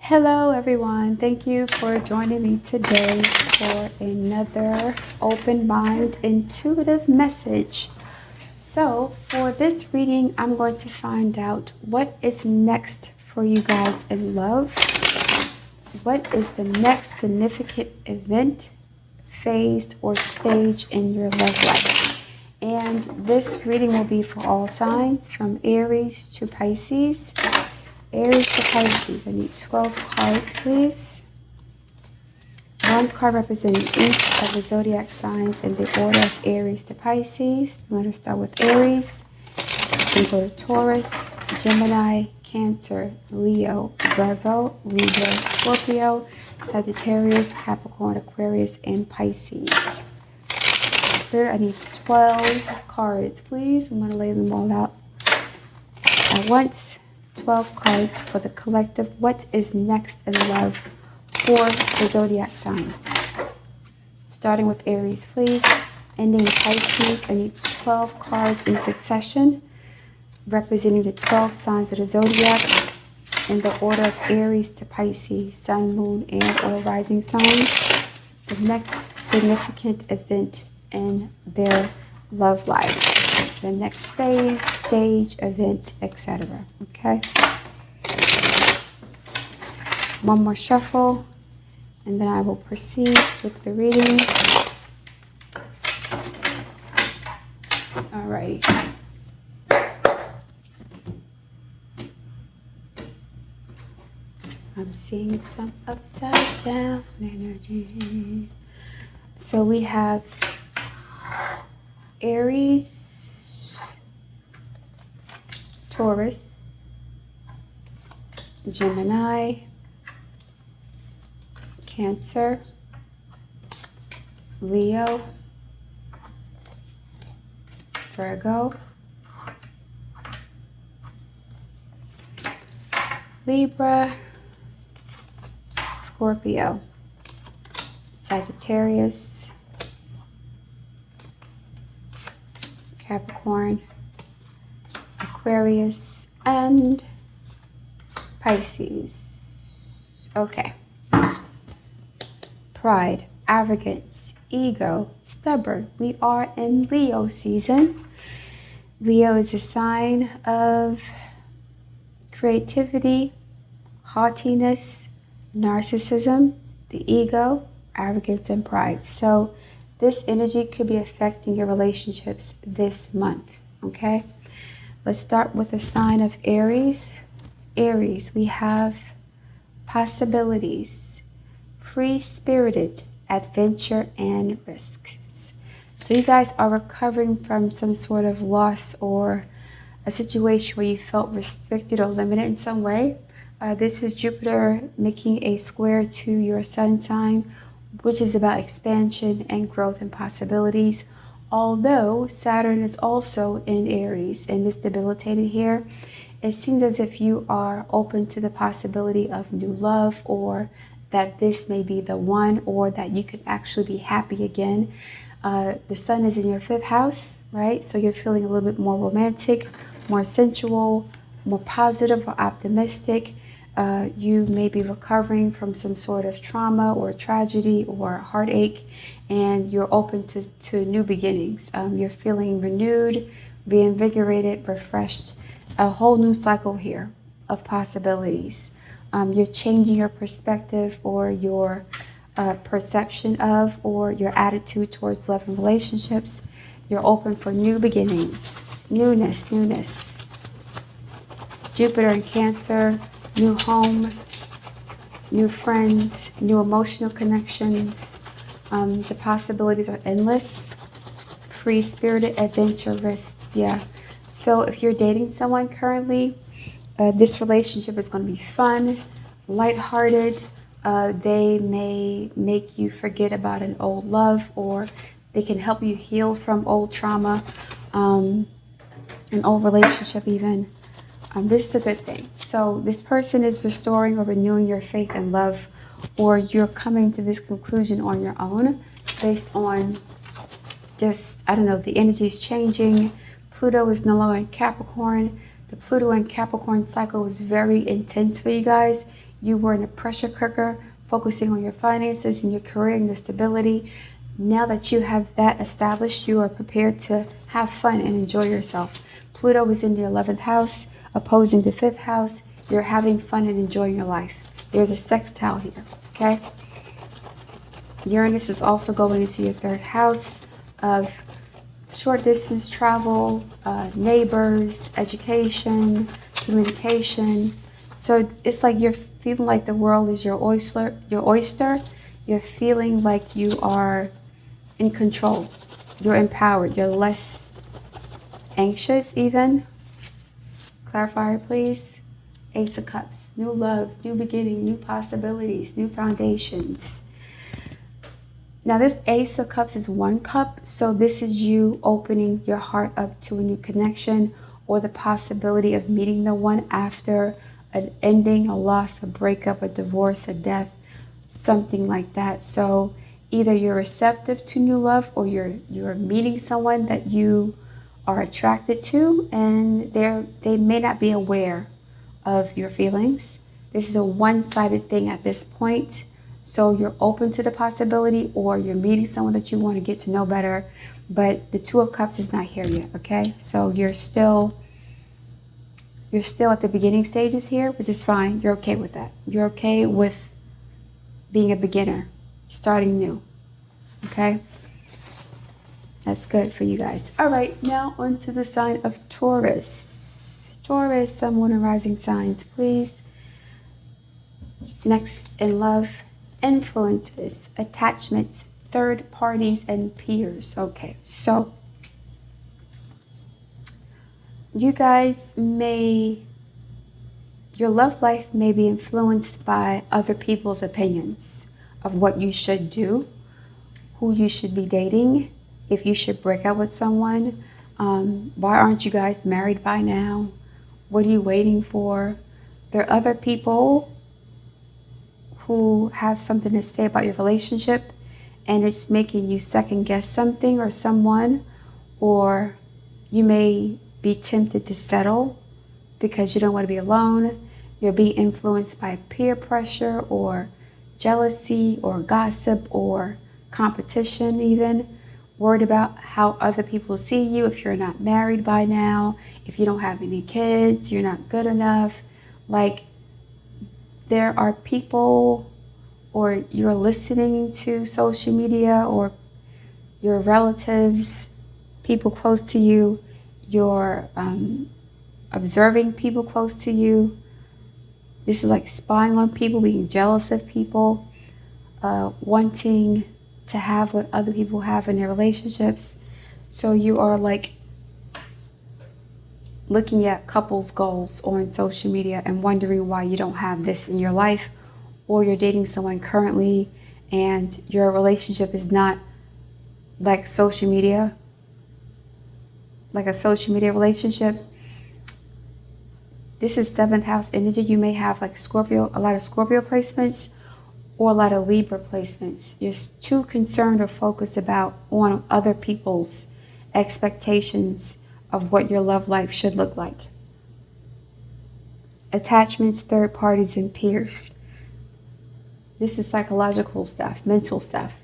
Hello, everyone. Thank you for joining me today for another open mind intuitive message. So, for this reading, I'm going to find out what is next for you guys in love. What is the next significant event, phase, or stage in your love life? And this reading will be for all signs from Aries to Pisces. Aries to Pisces. I need 12 cards, please. One card representing each of the zodiac signs in the order of Aries to Pisces. I'm going to start with Aries. Then go to Taurus, Gemini, Cancer, Leo, Virgo, Libra, Scorpio, Sagittarius, Capricorn, Aquarius, and Pisces. Spirit, I need 12 cards, please. I'm going to lay them all out at once. 12 cards for the collective. What is next in love for the zodiac signs? Starting with Aries, please. Ending Pisces. I need 12 cards in succession representing the 12 signs of the zodiac in the order of Aries to Pisces, Sun, Moon, and or rising signs. The next significant event in their love life. The next phase, stage, event, etc. Okay. One more shuffle, and then I will proceed with the reading. Alrighty. I'm seeing some upside down energy. So we have Aries, Taurus, Gemini, Cancer, Leo, Virgo, Libra, Scorpio, Sagittarius, Capricorn, Aquarius, and Pisces. Okay. Pride, arrogance, ego, stubborn. We are in Leo season. Leo is a sign of creativity, haughtiness, narcissism, the ego, arrogance, and pride. So this energy could be affecting your relationships this month, okay? Let's start with the sign of Aries. Aries, we have possibilities, free-spirited, adventure, and risks. So you guys are recovering from some sort of loss or a situation where you felt restricted or limited in some way. This is Jupiter making a square to your sun sign, which is about expansion and growth and possibilities. Although Saturn is also in Aries and is debilitated here, it seems as if you are open to the possibility of new love, or that this may be the one, or that you could actually be happy again. The sun is in your 5th house, right? So you're feeling a little bit more romantic, more sensual, more positive or optimistic. You may be recovering from some sort of trauma or tragedy or heartache, and you're open to new beginnings. You're feeling renewed, reinvigorated, refreshed. A whole new cycle here of possibilities. You're changing your perspective or your perception of, or your attitude towards love and relationships. You're open for new beginnings, newness. Jupiter in Cancer, new home, new friends, new emotional connections. The possibilities are endless. Free-spirited, adventurous, yeah. So if you're dating someone currently, this relationship is going to be fun, lighthearted. They may make you forget about an old love, or they can help you heal from old trauma, an old relationship even. This is a good thing. So this person is restoring or renewing your faith and love, or you're coming to this conclusion on your own based on just, I don't know, the energy is changing. Pluto is no longer in Capricorn. The Pluto and Capricorn cycle was very intense for you guys. you were in a pressure cooker, focusing on your finances and your career and your stability. Now that you have that established, you are prepared to have fun and enjoy yourself. Pluto is in the 11th house, opposing the 5th house. You're having fun and enjoying your life. There's a sextile here, okay? Uranus is also going into your 3rd house of short distance travel, neighbors, education, communication. So it's like you're feeling like the world is your oyster. You're feeling like you are in control. You're empowered. You're less anxious even. Clarifier, please. Ace of Cups. New love, new beginning, new possibilities, new foundations. Now this Ace of Cups is 1 cup, so this is you opening your heart up to a new connection or the possibility of meeting the one after an ending, a loss, a breakup, a divorce, a death, something like that. So either you're receptive to new love or you're meeting someone that you are attracted to, and they may not be aware of your feelings. This is a one-sided thing at this point. So you're open to the possibility, or you're meeting someone that you want to get to know better, but the 2 of Cups is not here yet, okay? So you're still at the beginning stages here, which is fine. You're okay with that. You're okay with being a beginner, starting new, okay? That's good for you guys. All right, now on to the sign of Taurus. Taurus, Sun, Moon, and Rising signs, please. Next, in love, influences, attachments, third parties, and peers. Okay, so you guys your love life may be influenced by other people's opinions of what you should do, who you should be dating, if you should break up with someone. Why aren't you guys married by now? What are you waiting for? There are other people who have something to say about your relationship, and it's making you second guess something or someone, or you may be tempted to settle because you don't want to be alone. You're being influenced by peer pressure or jealousy or gossip or competition even. Worried about how other people see you if you're not married by now, if you don't have any kids, you're not good enough. Like, there are people, or you're listening to social media, or your relatives, people close to you, you're observing people close to you. This is like spying on people, being jealous of people, wanting to have what other people have in their relationships. So you are like looking at couples goals on social media and wondering why you don't have this in your life, or you're dating someone currently and your relationship is not like social media, like a social media relationship. This is 7th house energy. You may have like Scorpio, a lot of Scorpio placements, or a lot of Libra placements. You're too concerned or focused on other people's expectations of what your love life should look like. Attachments, third parties, and peers. This is psychological stuff, mental stuff.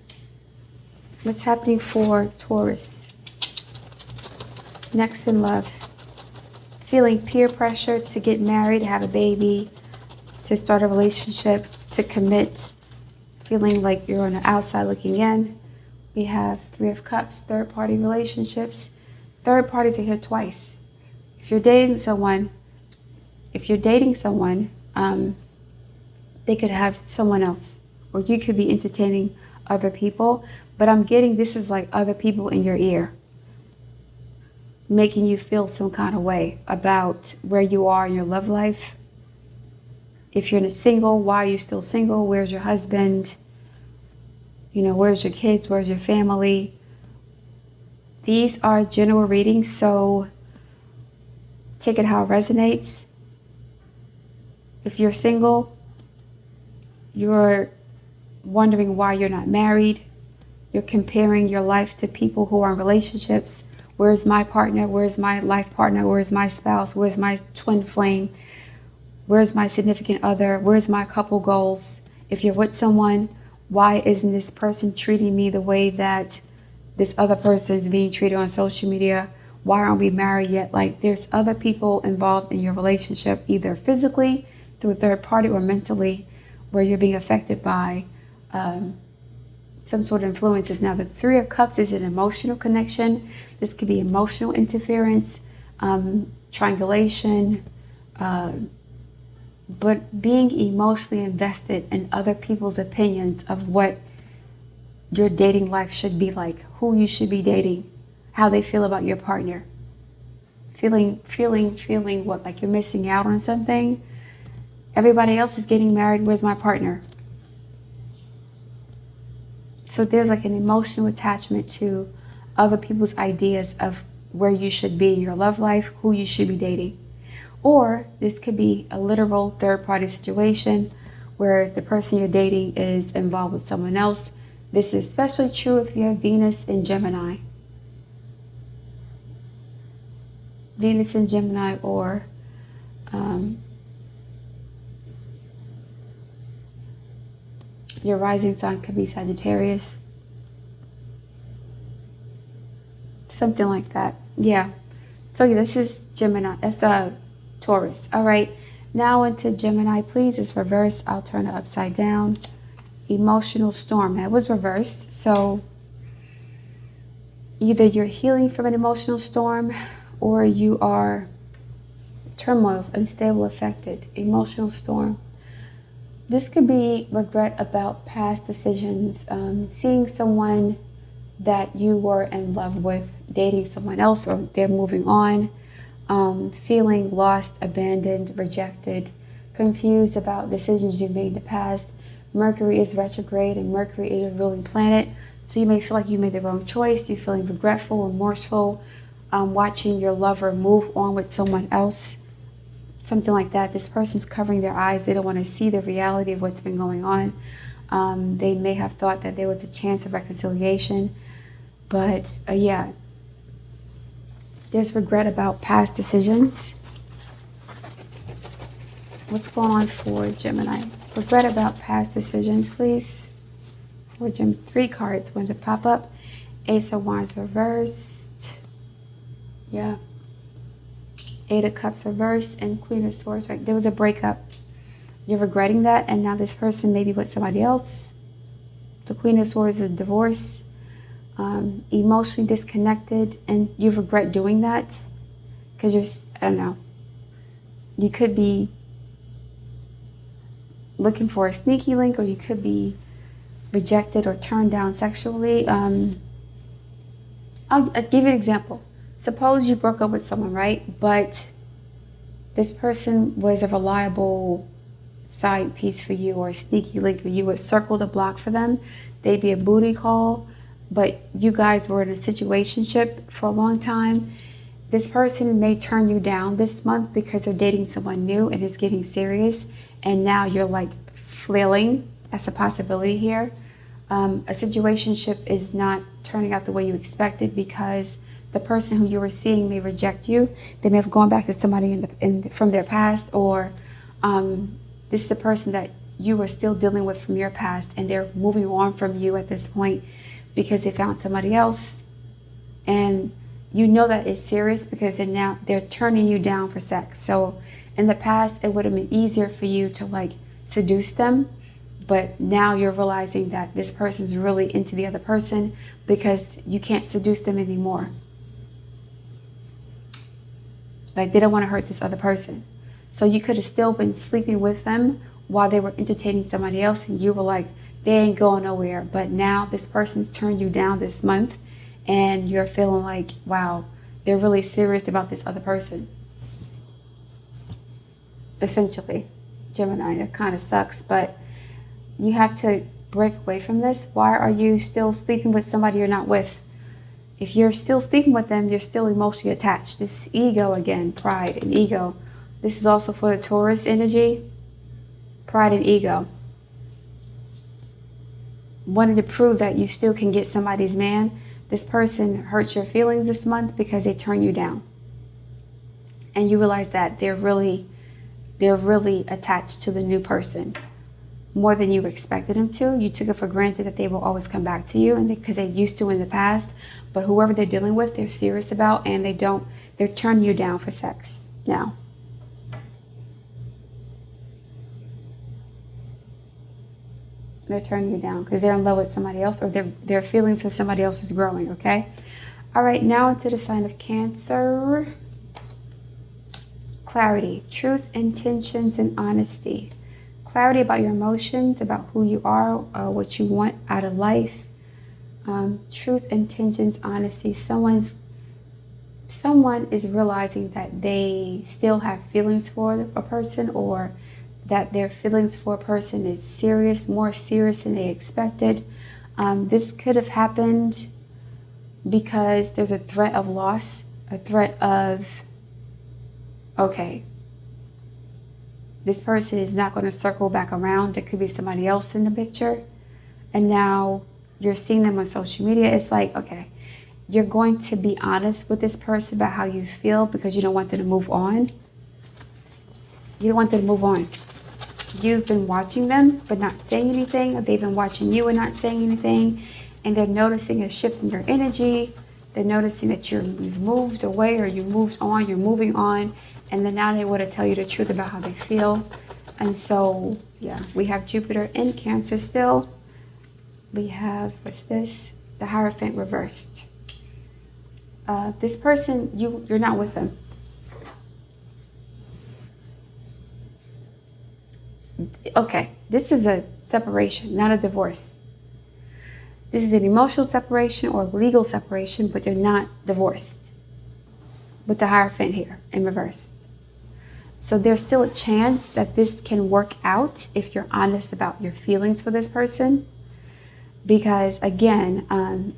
What's happening for Taurus? Next, in love. Feeling peer pressure to get married, have a baby, to start a relationship, to commit. Feeling like you're on the outside looking in. We have 3 of Cups, third party relationships. Third parties are here twice. If you're dating someone, they could have someone else, or you could be entertaining other people. But I'm getting this is like other people in your ear, making you feel some kind of way about where you are in your love life. If you're single, why are you still single? Where's your husband? Where's your kids? Where's your family? These are general readings, so take it how it resonates. If you're single, you're wondering why you're not married. You're comparing your life to people who are in relationships. Where's my partner? Where's my life partner? Where's my spouse? Where's my twin flame? Where's my significant other? Where's my couple goals? If you're with someone, why isn't this person treating me the way that this other person is being treated on social media? Why aren't we married yet? Like, there's other people involved in your relationship, either physically through a third party or mentally, where you're being affected by some sort of influences. Now, the Three of Cups is an emotional connection. This could be emotional interference, triangulation, but being emotionally invested in other people's opinions of what your dating life should be like, who you should be dating, how they feel about your partner. Feeling what, like you're missing out on something. Everybody else is getting married. Where's my partner? So there's like an emotional attachment to other people's ideas of where you should be in your love life, who you should be dating. Or this could be a literal third-party situation where the person you're dating is involved with someone else. This is especially true if you have Venus in Gemini. Venus in Gemini, or your rising sign could be Sagittarius. Something like that. Yeah. So yeah, this is Gemini. That's Taurus. All right. Now into Gemini, please. It's reversed. I'll turn it upside down. Emotional storm. That was reversed. So either you're healing from an emotional storm, or you are turmoil, unstable, affected. Emotional storm. This could be regret about past decisions, seeing someone that you were in love with dating someone else, or they're moving on, feeling lost, abandoned, rejected, confused about decisions you made in the past. Mercury is retrograde, and Mercury is a ruling planet, so you may feel like you made the wrong choice. You're feeling regretful, remorseful, watching your lover move on with someone else. Something like that. This person's covering their eyes. They don't want to see the reality of what's been going on. They may have thought that there was a chance of reconciliation. But yeah, there's regret about past decisions. What's going on for Gemini? Regret about past decisions, please. For Gem, 3 cards when to pop up. Ace of Wands reversed. Yeah. 8 of Cups reversed and Queen of Swords, right? There was a breakup. You're regretting that, and now this person may be with somebody else. The Queen of Swords is divorce. Emotionally disconnected, and you regret doing that because you're, I don't know, you could be looking for a sneaky link, or you could be rejected or turned down sexually. I'll give you an example. Suppose you broke up with someone, right? But this person was a reliable side piece for you, or a sneaky link, or you would circle the block for them. They'd be a booty call, but you guys were in a situationship for a long time. This person may turn you down this month because they're dating someone new and it's getting serious, and now you're like flailing. That's a possibility here. A situationship is not turning out the way you expected because the person who you were seeing may reject you. They may have gone back to somebody from their past, or this is a person that you were still dealing with from your past, and they're moving on from you at this point because they found somebody else. And you know that it's serious because they're turning you down for sex. So in the past, it would have been easier for you to like seduce them, but now you're realizing that this person's really into the other person because you can't seduce them anymore. Like, they don't want to hurt this other person. So you could have still been sleeping with them while they were entertaining somebody else, and you were like, they ain't going nowhere. But now this person's turned you down this month, and you're feeling like, wow, they're really serious about this other person. Essentially, Gemini, that kind of sucks, but you have to break away from this. Why are you still sleeping with somebody you're not with? If you're still sleeping with them, you're still emotionally attached. This ego again, pride and ego. This is also for the Taurus energy. Pride and ego. Wanting to prove that you still can get somebody's man. This person hurts your feelings this month because they turn you down. And you realize that they're really they're really attached to the new person more than you expected them to. You took it for granted that they will always come back to you, and because they used to in the past. But whoever they're dealing with, they're serious about, and they're turning you down for sex now. They're turning you down because they're in love with somebody else, or their feelings for somebody else is growing, okay? All right, now into the sign of Cancer. Clarity, truth, intentions, and honesty. Clarity about your emotions, about who you are, what you want out of life. Truth, intentions, honesty. Someone is realizing that they still have feelings for a person, or that their feelings for a person is serious, more serious than they expected. This could have happened because there's a threat of loss, a threat of, okay, this person is not going to circle back around. There could be somebody else in the picture. And now you're seeing them on social media. It's like, okay, you're going to be honest with this person about how you feel because you don't want them to move on. You don't want them to move on. You've been watching them but not saying anything, or they've been watching you and not saying anything, and they're noticing a shift in your energy. They're noticing that you've moved away, or you moved on, you're moving on, and then now they want to tell you the truth about how they feel. And so, yeah, we have Jupiter in Cancer still. We have, what's this? The Hierophant reversed. This person, you're not with them. Okay, this is a separation, not a divorce. This is an emotional separation or legal separation, but you're not divorced. With the Hierophant here in reverse. So there's still a chance that this can work out if you're honest about your feelings for this person. Because again,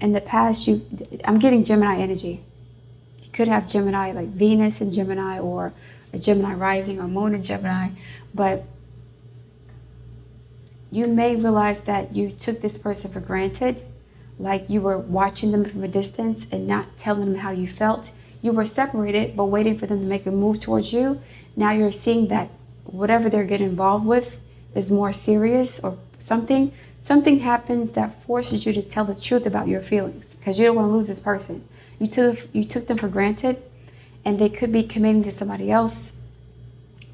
in the past, I'm getting Gemini energy. You could have Gemini, like Venus in Gemini, or a Gemini rising or moon in Gemini. But you may realize that you took this person for granted. Like you were watching them from a distance and not telling them how you felt. You were separated, but waiting for them to make a move towards you. Now you're seeing that whatever they're getting involved with is more serious, or something happens that forces you to tell the truth about your feelings because you don't want to lose this person. You took them for granted, and they could be committing to somebody else,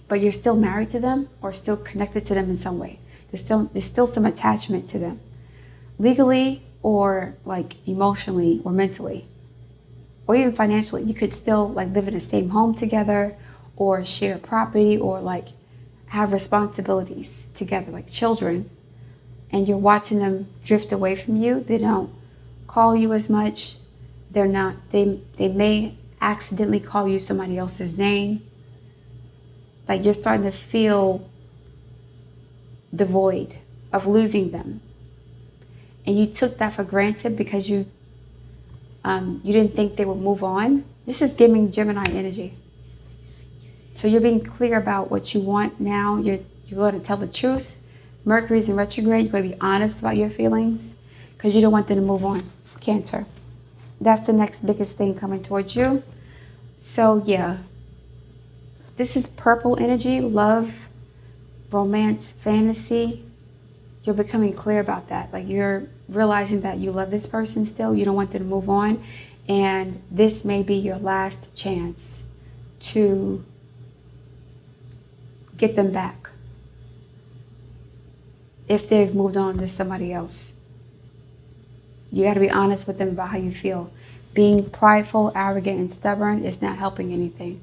but you're still married to them or still connected to them in some way. There's still some attachment to them, legally or like emotionally or mentally, or even financially. You could still like live in the same home together, or share property, or like have responsibilities together, like children, and you're watching them drift away from you. They don't call you as much. They may accidentally call you somebody else's name. Like you're starting to feel the void of losing them. And you took that for granted because you didn't think they would move on. This is giving Gemini energy. So you're being clear about what you want now. You're going to tell the truth. Mercury's in retrograde. You're going to be honest about your feelings because you don't want them to move on. Cancer. That's the next biggest thing coming towards you. So yeah, this is purple energy, love, romance, fantasy. You're becoming clear about that. Like you're realizing that you love this person still. You don't want them to move on. And this may be your last chance to get them back if they've moved on to somebody else. You got to be honest with them about how you feel. Being prideful, arrogant, and stubborn is not helping anything.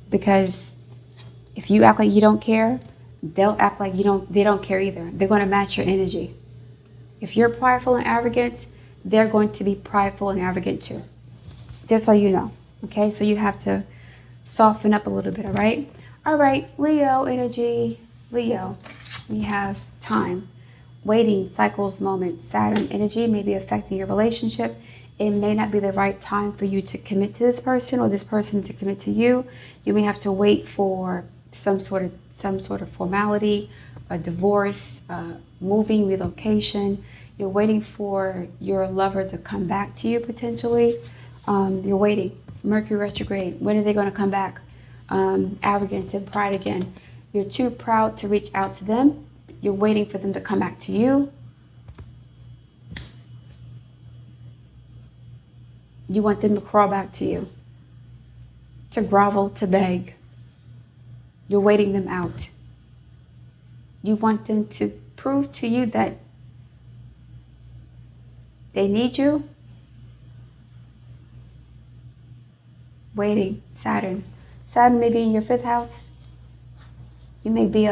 Because if you act like you don't care, they'll act like they don't care either. They're going to match your energy. If you're prideful and arrogant, they're going to be prideful and arrogant too. Just so you know. Okay, so you have to soften up a little bit, all right? All right, Leo energy. Leo, we have time, waiting, cycles, moments. Saturn energy may be affecting your relationship. It may not be the right time for you to commit to this person or this person to commit to you. You may have to wait for some sort of formality, a divorce, moving, relocation. You're waiting for your lover to come back to you potentially. You're waiting. Mercury retrograde. When are they going to come back? Arrogance and pride again. You're too proud to reach out to them. You're waiting for them to come back to you. You want them to crawl back to you, to grovel, to beg. You're waiting them out. You want them to prove to you that they need you. Waiting. Saturn. Saturn may be in your 5th house. You may be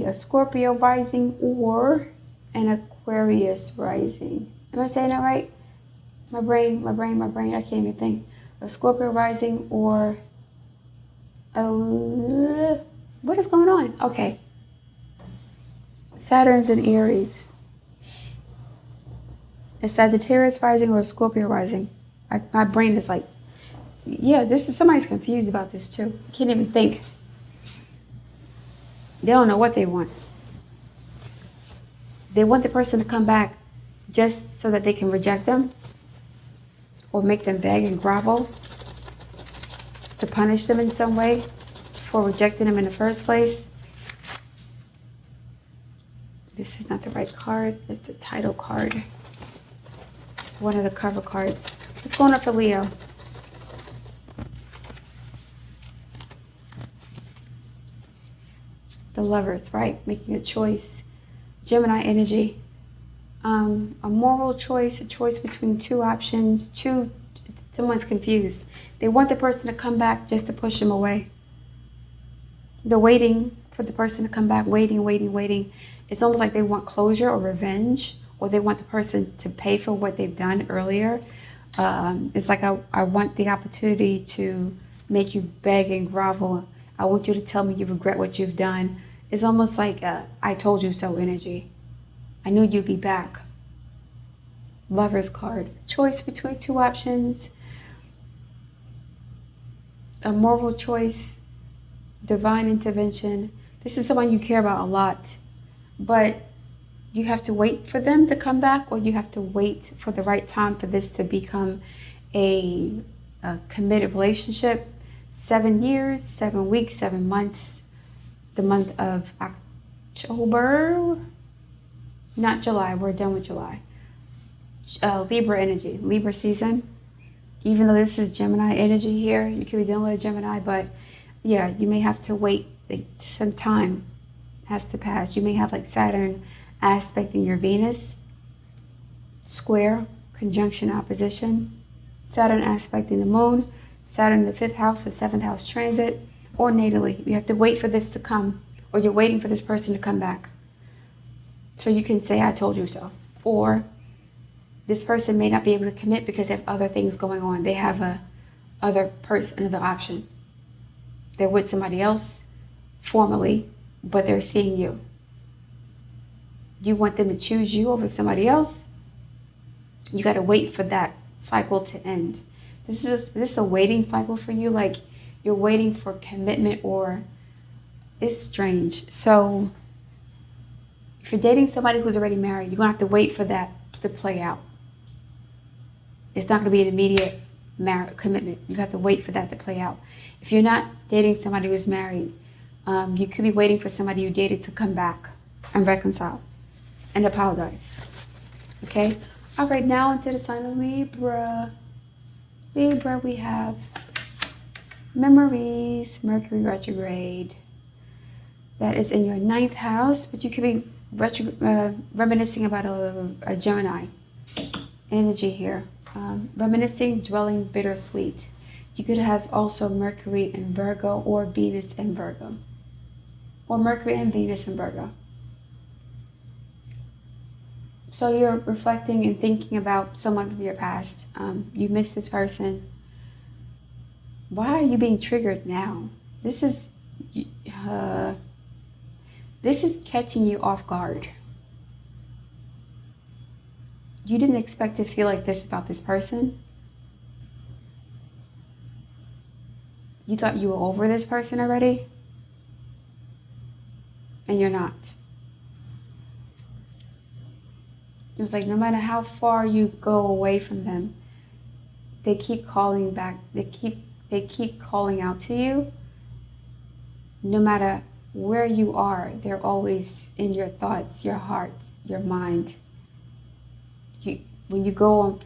a Scorpio rising or an Aquarius rising. Am I saying that right? My brain. I can't even think. A Scorpio rising or what is going on? Okay. Saturn's in Aries. A Sagittarius rising or a Scorpio rising. My brain is like, yeah, somebody's confused about this too. Can't even think. They don't know what they want. They want the person to come back just so that they can reject them or make them beg and grovel, to punish them in some way for rejecting them in the first place. This is not the right card. It's the title card. One of the cover cards. What's going on for Leo? The Lovers, right? Making a choice. Gemini energy. A moral choice, a choice between two options. Someone's confused. They want the person to come back just to push them away. They're waiting for the person to come back, waiting. It's almost like they want closure or revenge, or they want the person to pay for what they've done earlier. It's like, I want the opportunity to make you beg and grovel. I want you to tell me you regret what you've done. It's almost like I told you so energy. I knew you'd be back. Lover's card. Choice between two options. A moral choice. Divine intervention. This is someone you care about a lot. But you have to wait for them to come back, or you have to wait for the right time for this to become a committed relationship. 7 years, 7 weeks, 7 months. The month of October. Not July. We're done with July. Libra energy. Libra season. Even though this is Gemini energy here, you could be dealing with a Gemini, but yeah, you may have to wait. Like, some time has to pass. You may have like Saturn aspecting your Venus, square, conjunction, opposition. Saturn aspecting the moon, Saturn in the 5th house or 7th house transit, or natally. You have to wait for this to come, or you're waiting for this person to come back. So you can say, I told you so. Or this person may not be able to commit because they have other things going on. They have another option. They're with somebody else formally, but they're seeing you. You want them to choose you over somebody else. You got to wait for that cycle to end. This is a waiting cycle for you. Like, you're waiting for commitment, or it's strange. So if you're dating somebody who's already married, you're going to have to wait for that to play out. It's not going to be an immediate commitment. You have to wait for that to play out. If you're not dating somebody who's married, you could be waiting for somebody you dated to come back and reconcile and apologize. Okay? All right, now into the sign of Libra. Libra, we have memories, Mercury retrograde. That is in your 9th house, but you could be reminiscing about a Gemini energy here. Reminiscing, dwelling, bittersweet. You could have also Mercury in Virgo or Venus in Virgo. Or Mercury and Venus in Virgo. So you're reflecting and thinking about someone from your past. You miss this person. Why are you being triggered now? This is catching you off guard. You didn't expect to feel like this about this person. You thought you were over this person already, and you're not. It's like no matter how far you go away from them, they keep calling back. They keep calling out to you, no matter where you are, they're always in your thoughts, your hearts, your mind. When you go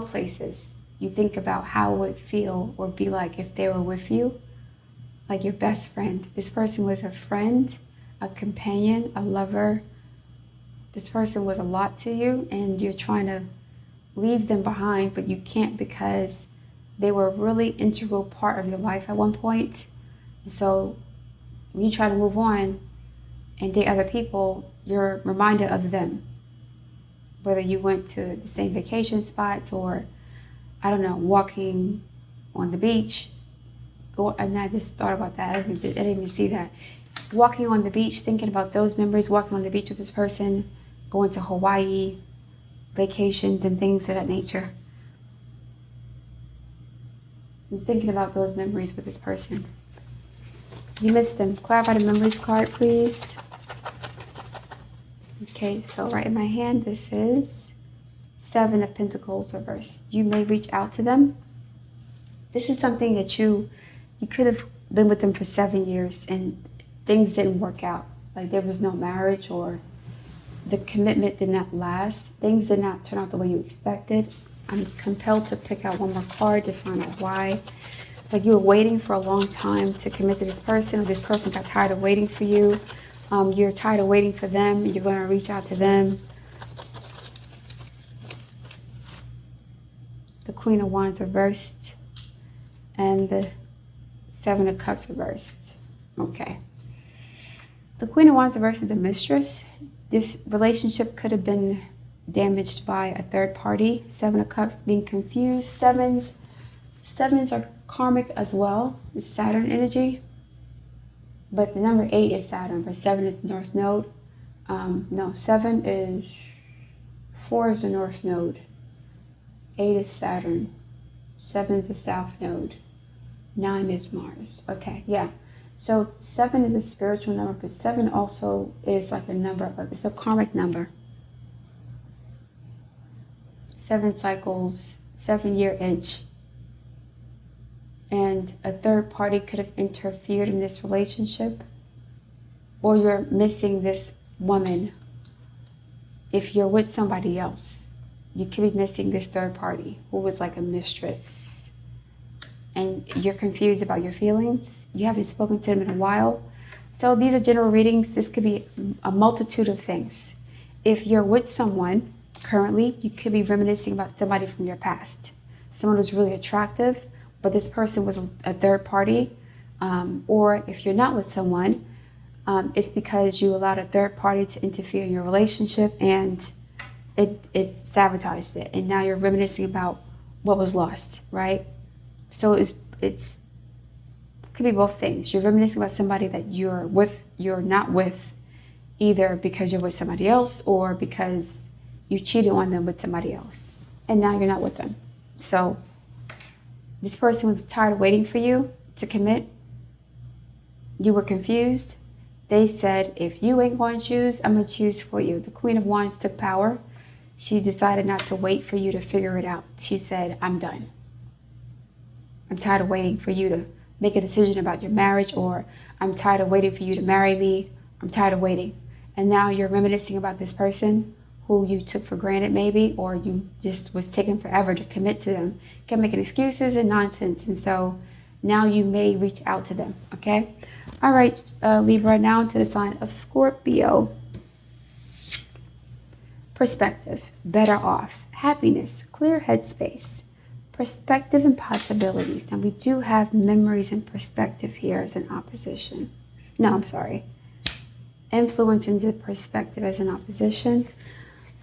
places, you think about how it would feel or be like if they were with you, like your best friend. This person was a friend, a companion, a lover. This person was a lot to you, and you're trying to leave them behind, but you can't because they were a really integral part of your life at one point. And so when you try to move on and date other people, you're reminded of them. Whether you went to the same vacation spots or, I don't know, walking on the beach. And I just thought about that. I didn't even see that. Walking on the beach, thinking about those memories, walking on the beach with this person, going to Hawaii, vacations and things of that nature. I'm thinking about those memories with this person. You missed them. Clarify the memories card, please. Okay, so right in my hand, this is 7 of Pentacles reversed. You may reach out to them. This is something that you could have been with them for 7 years and things didn't work out. Like there was no marriage or the commitment did not last. Things did not turn out the way you expected. I'm compelled to pick out one more card to find out why. It's like you were waiting for a long time to commit to this person. Or this person got tired of waiting for you. You're tired of waiting for them. You're going to reach out to them. The Queen of Wands reversed. And the 7 of Cups reversed. Okay. The Queen of Wands reversed is a mistress. This relationship could have been damaged by a third party. 7 of Cups, being confused. Sevens are karmic as well. It's Saturn energy. But the number 8 is Saturn, but 7 is the North Node. No, 4 is the North Node. 8 is Saturn. 7 is the South Node. 9 is Mars. Okay, yeah. So 7 is a spiritual number, but 7 also is like a number, but it's a karmic number. 7 cycles, 7-year itch. And a third party could have interfered in this relationship, or you're missing this woman. If you're with somebody else, you could be missing this third party who was like a mistress, and you're confused about your feelings. You haven't spoken to them in a while. So these are general readings. This could be a multitude of things. If you're with someone currently, you could be reminiscing about somebody from your past, someone who's really attractive, but this person was a third party. Or if you're not with someone, it's because you allowed a third party to interfere in your relationship and it sabotaged it. And now you're reminiscing about what was lost, right? So it could be both things. You're reminiscing about somebody that you're not with, either because you're with somebody else or because you cheated on them with somebody else. And now you're not with them. So this person was tired of waiting for you to commit. You were confused. They said, if you ain't going to choose, I'm going to choose for you. The Queen of Wands took power. She decided not to wait for you to figure it out. She said, I'm done. I'm tired of waiting for you to make a decision about your marriage, or I'm tired of waiting for you to marry me. I'm tired of waiting. And now you're reminiscing about this person who you took for granted maybe, or you just was taking forever to commit to them. Kept making excuses and nonsense. And so now you may reach out to them, okay? All right, Libra, now into the sign of Scorpio. Perspective, better off, happiness, clear headspace, perspective and possibilities. And we do have memories and perspective here as an opposition. No, I'm sorry. Influence into perspective as an opposition.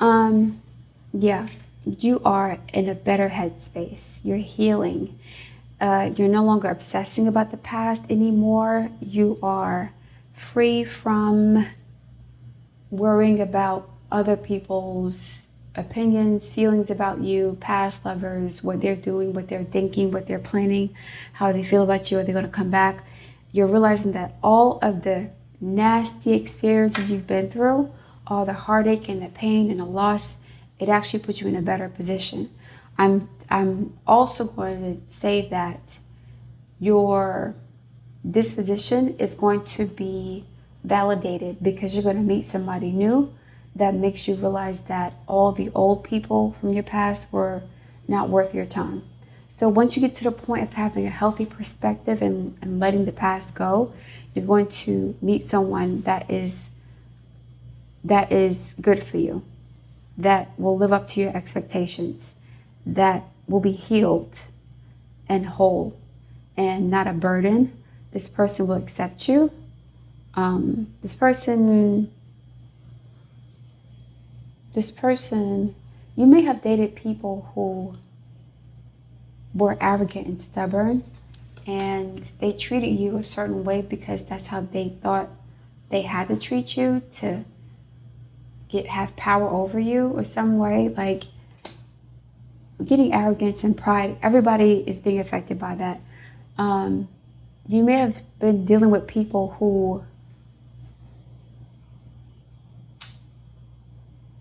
Yeah, you are in a better headspace. You're healing. You're no longer obsessing about the past anymore. You are free from worrying about other people's opinions, feelings about you, past lovers, what they're doing, what they're thinking, what they're planning, how they feel about you, are they going to come back? You're realizing that all of the nasty experiences you've been through, all the heartache and the pain and the loss, it actually puts you in a better position. I'm also going to say that your disposition is going to be validated because you're going to meet somebody new that makes you realize that all the old people from your past were not worth your time. So once you get to the point of having a healthy perspective and letting the past go, you're going to meet someone that is good for you, that will live up to your expectations, that will be healed and whole and not a burden. This person will accept you. This person, you may have dated people who were arrogant and stubborn, and they treated you a certain way because that's how they thought they had to treat you to have power over you or some way. Like, getting arrogance and pride, everybody is being affected by that. You may have been dealing with people who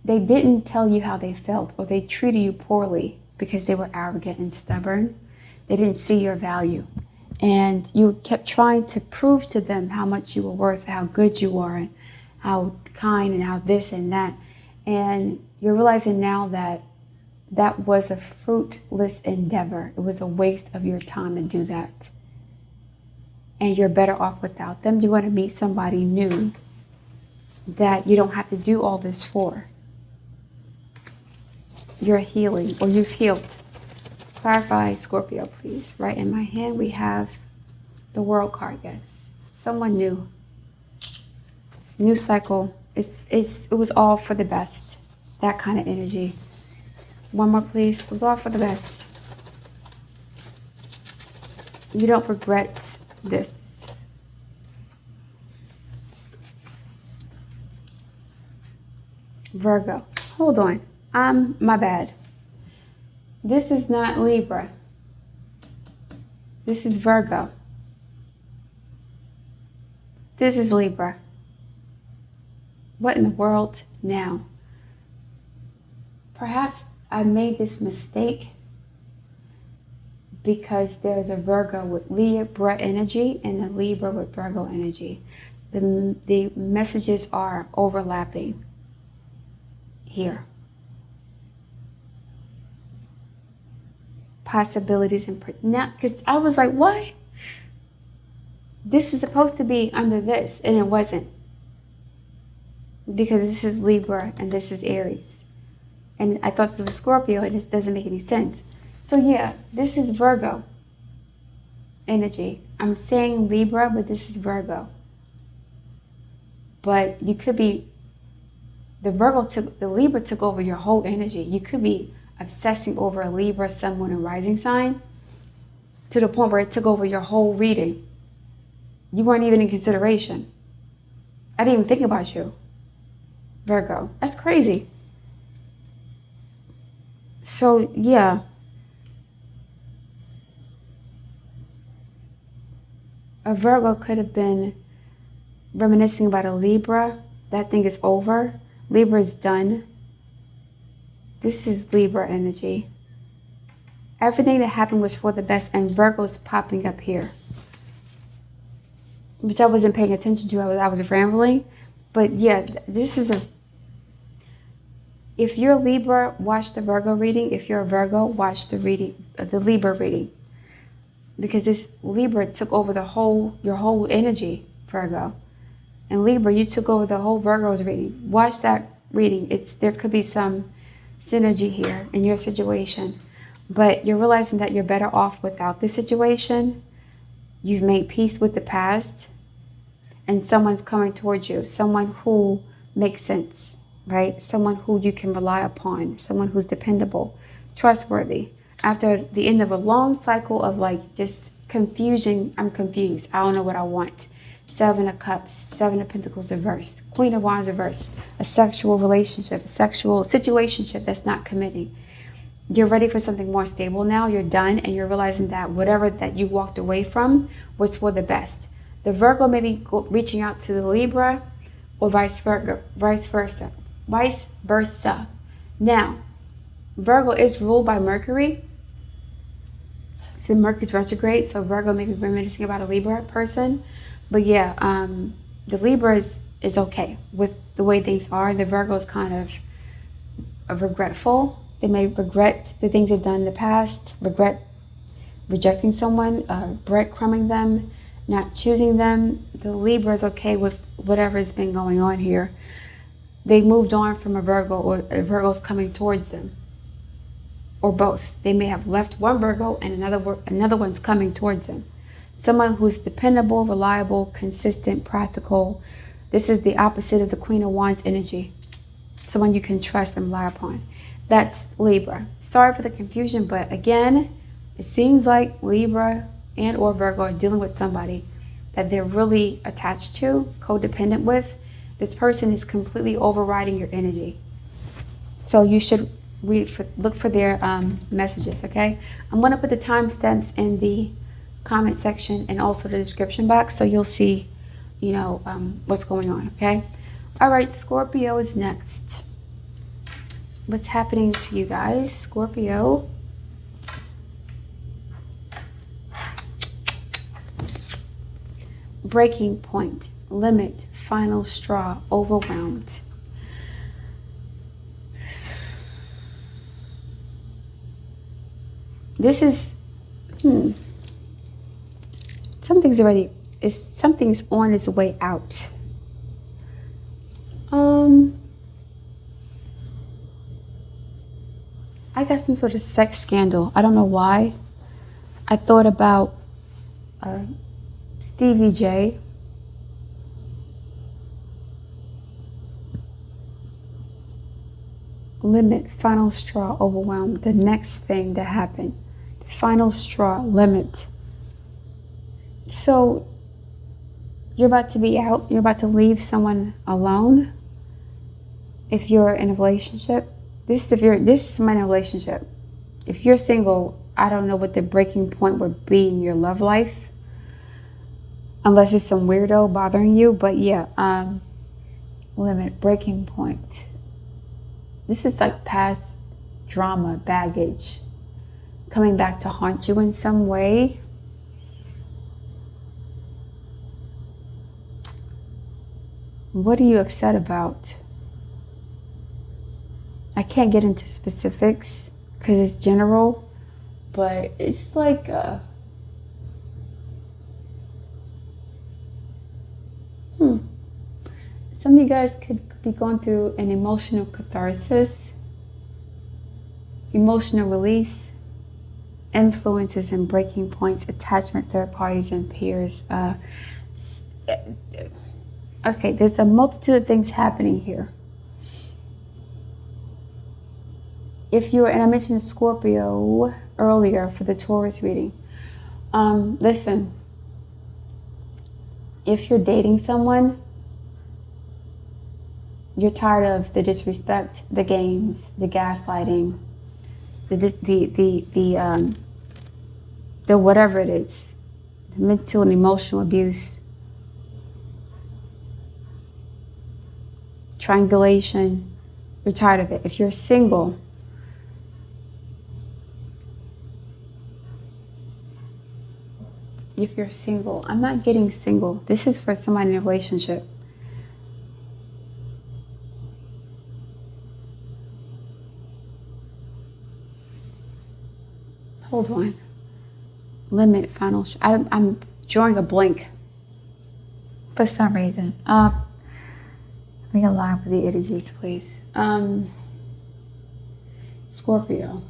they didn't tell you how they felt, or they treated you poorly because they were arrogant and stubborn. They didn't see your value. And you kept trying to prove to them how much you were worth, how good you are, and how kind, and how this and that. And you're realizing now that that was a fruitless endeavor. It was a waste of your time to do that. And you're better off without them. You're going to meet somebody new that you don't have to do all this for. You're healing, or you've healed. Clarify, Scorpio, please. Right in my hand, we have the World card. Yes, someone new. New cycle. It was all for the best. That kind of energy. One more, please. It was all for the best. You don't regret this. Virgo. Hold on. My bad. This is not Libra. This is Virgo. This is Libra. What in the world now? Perhaps I made this mistake because there's a Virgo with Libra energy and a Libra with Virgo energy. The messages are overlapping here. Possibilities and now, because I was like, what? This is supposed to be under this, and it wasn't, because this is Libra and this is Aries, and I thought this was Scorpio, and this doesn't make any sense. So yeah, this is Virgo energy. I'm saying Libra, but this is Virgo. But you could be, the Libra took over your whole energy. You could be obsessing over a Libra, Sun, Moon, and Rising sign to the point where it took over your whole reading. You weren't even in consideration. I didn't even think about you, Virgo. That's crazy. So yeah, a Virgo could have been reminiscing about a Libra. That thing is over. Libra is done. This is Libra energy. Everything that happened was for the best, and Virgo's popping up here, which I wasn't paying attention to. I was rambling. But yeah, this is if you're Libra, watch the Virgo reading. If you're a Virgo, watch the Libra reading. Because this Libra took over your whole energy, Virgo. And Libra, you took over the whole Virgo's reading. Watch that reading. There could be some synergy here in your situation, but you're realizing that you're better off without this situation. You've made peace with the past, and someone's coming towards you, someone who makes sense, right? Someone who you can rely upon, someone who's dependable, trustworthy. After the end of a long cycle of like just confusion, I'm confused, I don't know what I want. 7 of Cups, 7 of Pentacles reverse, Queen of Wands reverse, a sexual relationship, a sexual situationship that's not committing. You're ready for something more stable now. You're done, and you're realizing that whatever that you walked away from was for the best. The Virgo may be reaching out to the Libra, or vice versa. Now, Virgo is ruled by Mercury. So Mercury's retrograde, so Virgo may be reminiscing about a Libra person. But yeah, the Libra is okay with the way things are. The Virgo is kind of regretful. They may regret the things they've done in the past, regret rejecting someone, breadcrumbing them, not choosing them. The Libra is okay with whatever has been going on here. They moved on from a Virgo, or a Virgo's coming towards them, or both. They may have left one Virgo and another one's coming towards them. Someone who's dependable, reliable, consistent, practical. This is the opposite of the Queen of Wands energy. Someone you can trust and rely upon. That's Libra. Sorry for the confusion, but again, it seems like Libra and or Virgo are dealing with somebody that they're really attached to, codependent with. This person is completely overriding your energy. So you should look for their messages, okay? I'm going to put the timestamps in the comment section and also the description box, so you'll see, what's going on, okay? All right, Scorpio is next. What's happening to you guys, Scorpio? Breaking point, limit, final straw, overwhelmed. This is, something's on its way out. I got some sort of sex scandal. I don't know why. I thought about Stevie J. Limit, final straw, overwhelmed. The next thing that happened. The final straw, limit. So you're about to be out. You're about to leave someone alone. If you're in a relationship. This is someone in a relationship. If you're single, I don't know what the breaking point would be in your love life. Unless it's some weirdo bothering you. But yeah, limit, breaking point. This is like past drama, baggage, coming back to haunt you in some way. What are you upset about? I can't get into specifics because it's general, but it's like some of you guys could be going through an emotional catharsis, emotional release, influences and breaking points, attachment, third parties, and peers. Okay, there's a multitude of things happening here. And I mentioned Scorpio earlier for the Taurus reading. Listen, if you're dating someone, you're tired of the disrespect, the games, the gaslighting, the whatever it is, the mental and emotional abuse, triangulation. You're tired of it. If you're single, I'm not getting single. This is for somebody in a relationship. Hold on. Limit, final. I'm drawing a blank for some reason. Let me align with the energies, please. Scorpio.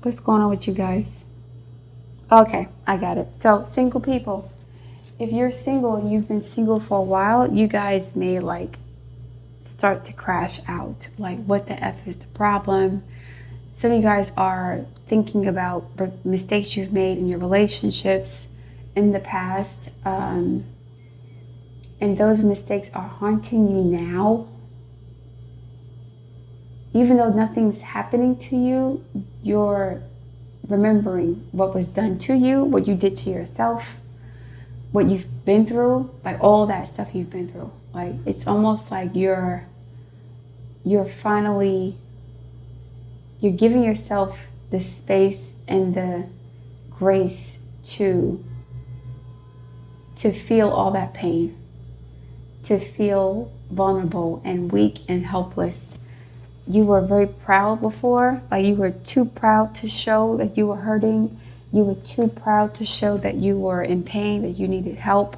What's going on with you guys? Okay, I got it. So, single people. If you're single and you've been single for a while, you guys may start to crash out. Like, what the F is the problem? Some of you guys are thinking about mistakes you've made in your relationships in the past. And those mistakes are haunting you now. Even though nothing's happening to you, you're remembering what was done to you, what you did to yourself, what you've been through, like all that stuff you've been through. Like, it's almost like you're giving yourself the space and the grace to feel all that pain, to feel vulnerable and weak and helpless. You were very proud before, like you were too proud to show that you were hurting. You were too proud to show that you were in pain, that you needed help.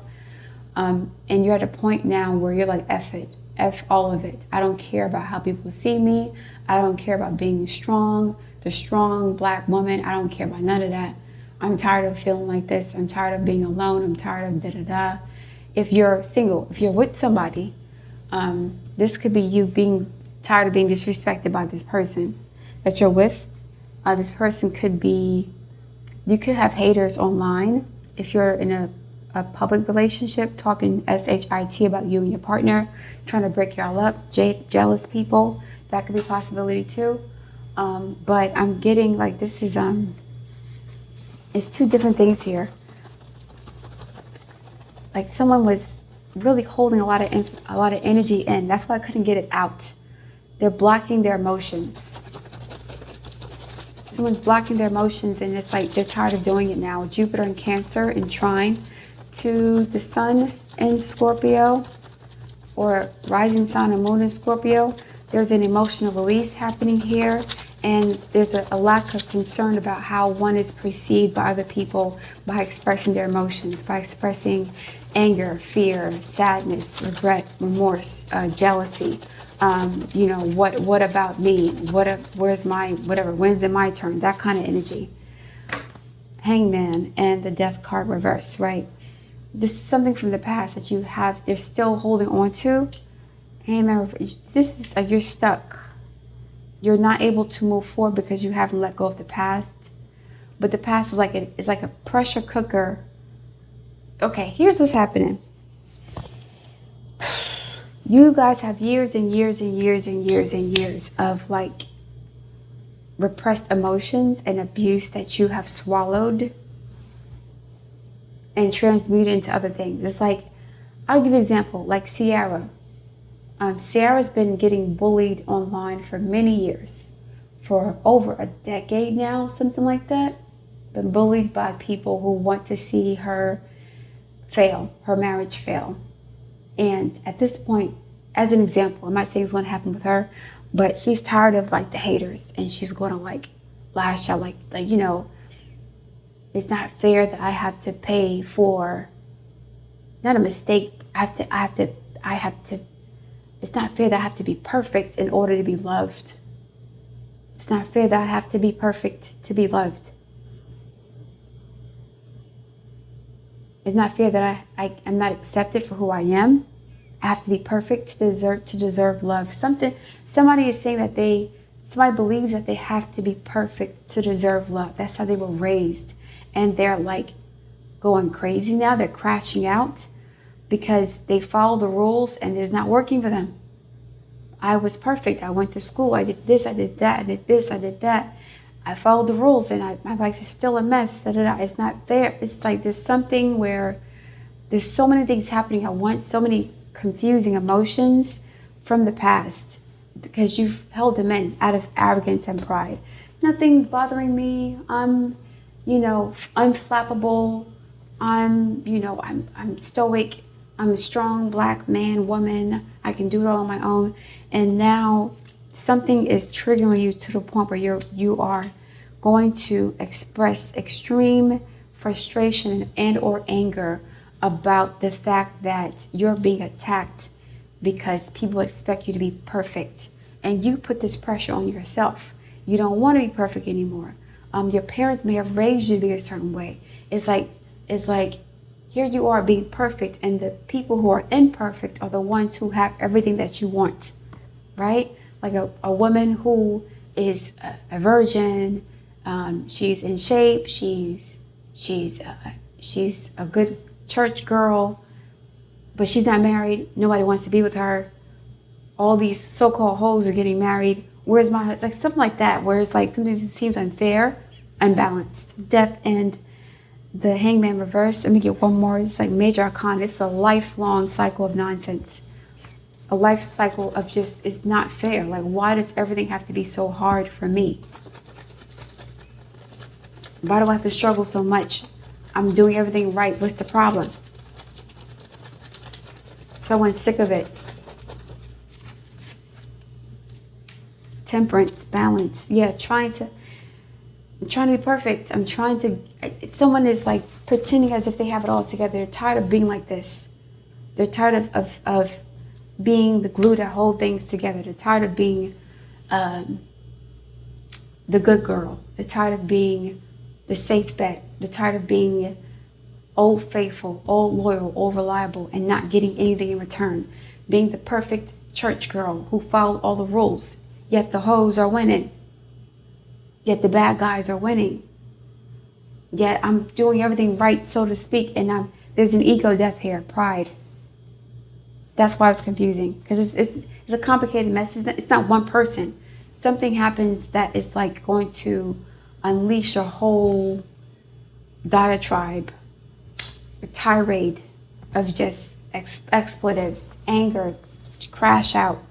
And you're at a point now where you're like, F it, F all of it. I don't care about how people see me. I don't care about being strong, the strong Black woman. I don't care about none of that. I'm tired of feeling like this. I'm tired of being alone. I'm tired of da-da-da. If you're single, if you're with somebody, this could be you being tired of being disrespected by this person that you're with. This person could be, you could have haters online. If you're in a public relationship, talking shit about you and your partner, trying to break y'all up, jealous people, that could be a possibility too. But I'm getting like, this is, it's two different things here. Like someone was really holding a lot of energy in. That's why I couldn't get it out. They're blocking their emotions. Someone's blocking their emotions, and it's like they're tired of doing it now. Jupiter in Cancer in trine to the Sun in Scorpio, or rising sign and moon in Scorpio. There's an emotional release happening here, and there's a lack of concern about how one is perceived by other people by expressing their emotions, by expressing anger, fear, sadness, regret, remorse, jealousy. You know, what about me? Where's my, whatever, when's it my turn? That kind of energy. Hangman and the Death card reverse, right? This is something from the past that you have, they're still holding on to. Hangman, this is like you're stuck. You're not able to move forward because you haven't let go of the past. But the past is like it's like a pressure cooker. Okay, here's what's happening. You guys have years and years and years and years and years of like repressed emotions and abuse that you have swallowed and transmuted into other things. It's like, I'll give you an example, like Sierra. Sierra's been getting bullied online for many years, for over a decade now, something like that. Been bullied by people who want to see her fail, her marriage fail. And at this point, as an example, I'm not saying it's going to happen with her, but she's tired of like the haters, and she's going to like lash out, like you know, it's not fair that I have to pay for, not a mistake. I have to. It's not fair that I have to be perfect in order to be loved. It's not fair that I have to be perfect to be loved. It's not fair that I'm not accepted for who I am. I have to be perfect to deserve love. Somebody is saying that somebody believes that they have to be perfect to deserve love. That's how they were raised. And they're like going crazy now. They're crashing out because they follow the rules and it's not working for them. I was perfect. I went to school. I did this. I did that. I did this. I did that. I followed the rules, and my life is still a mess. It's not fair. It's like there's something where there's so many things happening at once, so many confusing emotions from the past because you've held them in out of arrogance and pride. Nothing's bothering me. I'm unflappable. I'm stoic. I'm a strong Black man, woman. I can do it all on my own. And now something is triggering you to the point where you are going to express extreme frustration and or anger about the fact that you're being attacked because people expect you to be perfect. And you put this pressure on yourself. You don't want to be perfect anymore. Your parents may have raised you to be a certain way. It's like here you are being perfect, and the people who are imperfect are the ones who have everything that you want, right? Like a woman who is a virgin, she's in shape, she's a good church girl, but she's not married. Nobody wants to be with her. All these so-called hoes are getting married. Where's my husband? Like something like that, where it's like something that seems unfair, unbalanced. Death and the Hangman reverse. Let me get one more. It's like major arcana. It's a lifelong cycle of nonsense. A life cycle of just, it's not fair. Like, why does everything have to be so hard for me? Why do I have to struggle so much? I'm doing everything right. What's the problem? Someone's sick of it. Temperance, balance. Yeah, I'm trying to be perfect. Someone is like pretending as if they have it all together. They're tired of being like this. They're tired of being the glue that hold things together. They're tired of being the good girl. They're tired of being the safe bet. They're tired of being old faithful, old loyal, old reliable, and not getting anything in return. Being the perfect church girl who followed all the rules, yet the hoes are winning. Yet the bad guys are winning. Yet I'm doing everything right, so to speak, and there's an ego death here, pride. That's why it's confusing, because it's a complicated mess. It's not one person. Something happens that is like going to unleash a whole diatribe, a tirade of just expletives, anger, crash out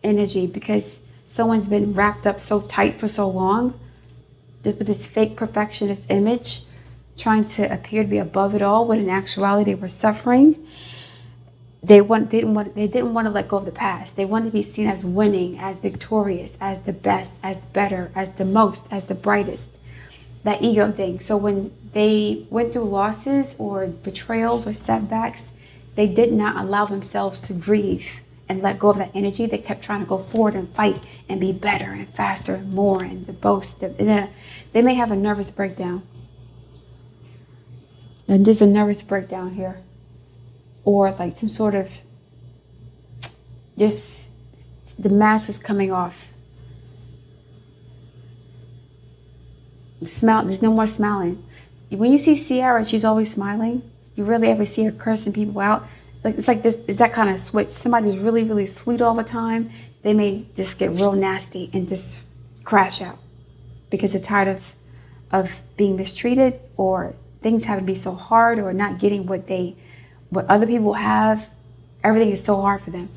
energy, because someone's been wrapped up so tight for so long with this fake perfectionist image, trying to appear to be above it all, when in actuality they were suffering. They didn't want to let go of the past. They wanted to be seen as winning, as victorious, as the best, as better, as the most, as the brightest. That ego thing. So when they went through losses or betrayals or setbacks, they did not allow themselves to grieve and let go of that energy. They kept trying to go forward and fight and be better and faster and more and to boast. They may have a nervous breakdown. And there's a nervous breakdown here. Or like some sort of, just the mask is coming off. There's no more smiling. When you see Sierra, she's always smiling. You rarely ever see her cursing people out. Like it's like this, it's that kind of switch. Somebody's really, really sweet all the time. They may just get real nasty and just crash out because they're tired of being mistreated, or things having to be so hard, or not getting what other people have. Everything is so hard for them.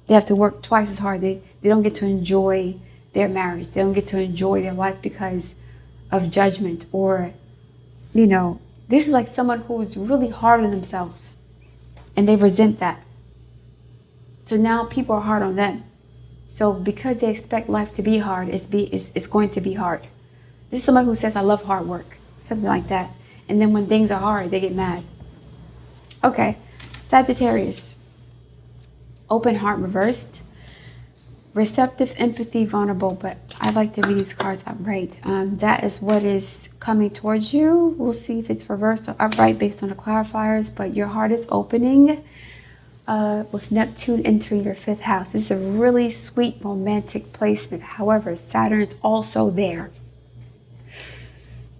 They have to work twice as hard. They don't get to enjoy their marriage. They don't get to enjoy their life because of judgment, or, this is like someone who's really hard on themselves and they resent that. So now people are hard on them. So because they expect life to be hard, it's going to be hard. This is someone who says, I love hard work, something like that. And then when things are hard, they get mad. Okay, Sagittarius. Open heart reversed. Receptive, empathy, vulnerable, but I like to read these cards upright. That is what is coming towards you. We'll see if it's reversed or upright based on the clarifiers, but your heart is opening with Neptune entering your 5th house. This is a really sweet, romantic placement. However, Saturn is also there.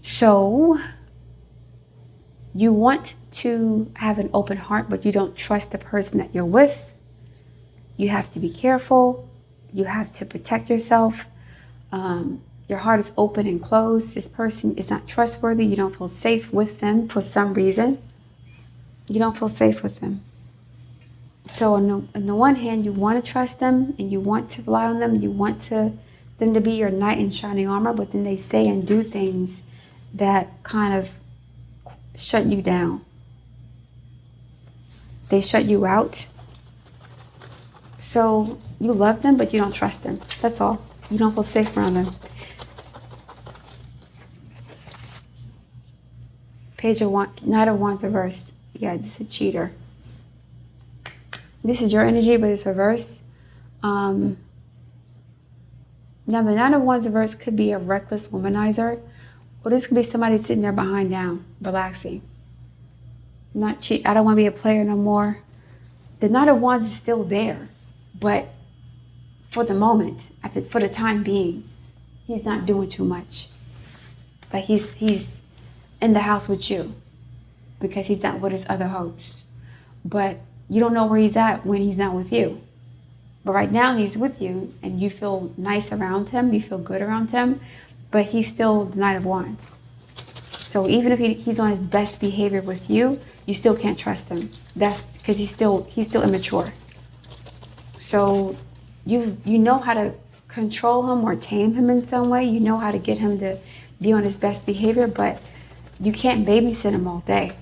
So you want to have an open heart, but you don't trust the person that you're with. You have to be careful. You have to protect yourself. Your heart is open and closed. This person is not trustworthy. You don't feel safe with them for some reason. You don't feel safe with them. So on the one hand, you want to trust them and you want to rely on them. You want them to be your knight in shining armor, but then they say and do things that kind of shut you down. They shut you out. So you love them, but you don't trust them. That's all. You don't feel safe around them. Page of Wands, Knight of Wands reversed. Yeah, this is a cheater. This is your energy, but it's reversed. Now, the Knight of Wands reversed could be a reckless womanizer, or this could be somebody sitting there behind down, relaxing. Not cheat. I don't want to be a player no more. The Knight of Wands is still there, but for the moment, for the time being, he's not doing too much. But he's in the house with you because he's not with his other hosts. But you don't know where he's at when he's not with you. But right now he's with you and you feel nice around him. You feel good around him. But he's still the Knight of Wands. So even if he's on his best behavior with you, you still can't trust him. That's because he's still immature. So you know how to control him or tame him in some way. You know how to get him to be on his best behavior, but you can't babysit him all day.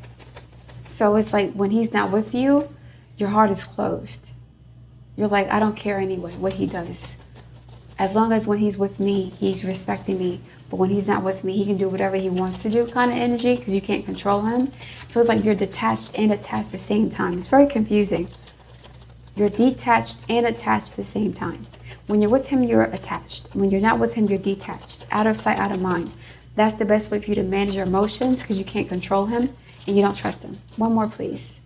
So it's like when he's not with you, your heart is closed. You're like, I don't care anyway what he does. As long as when he's with me, he's respecting me. But when he's not with me, he can do whatever he wants to do kind of energy, because you can't control him. So it's like you're detached and attached at the same time. It's very confusing. You're detached and attached at the same time. When you're with him, you're attached. When you're not with him, you're detached. Out of sight, out of mind. That's the best way for you to manage your emotions, because you can't control him and you don't trust him. One more, please.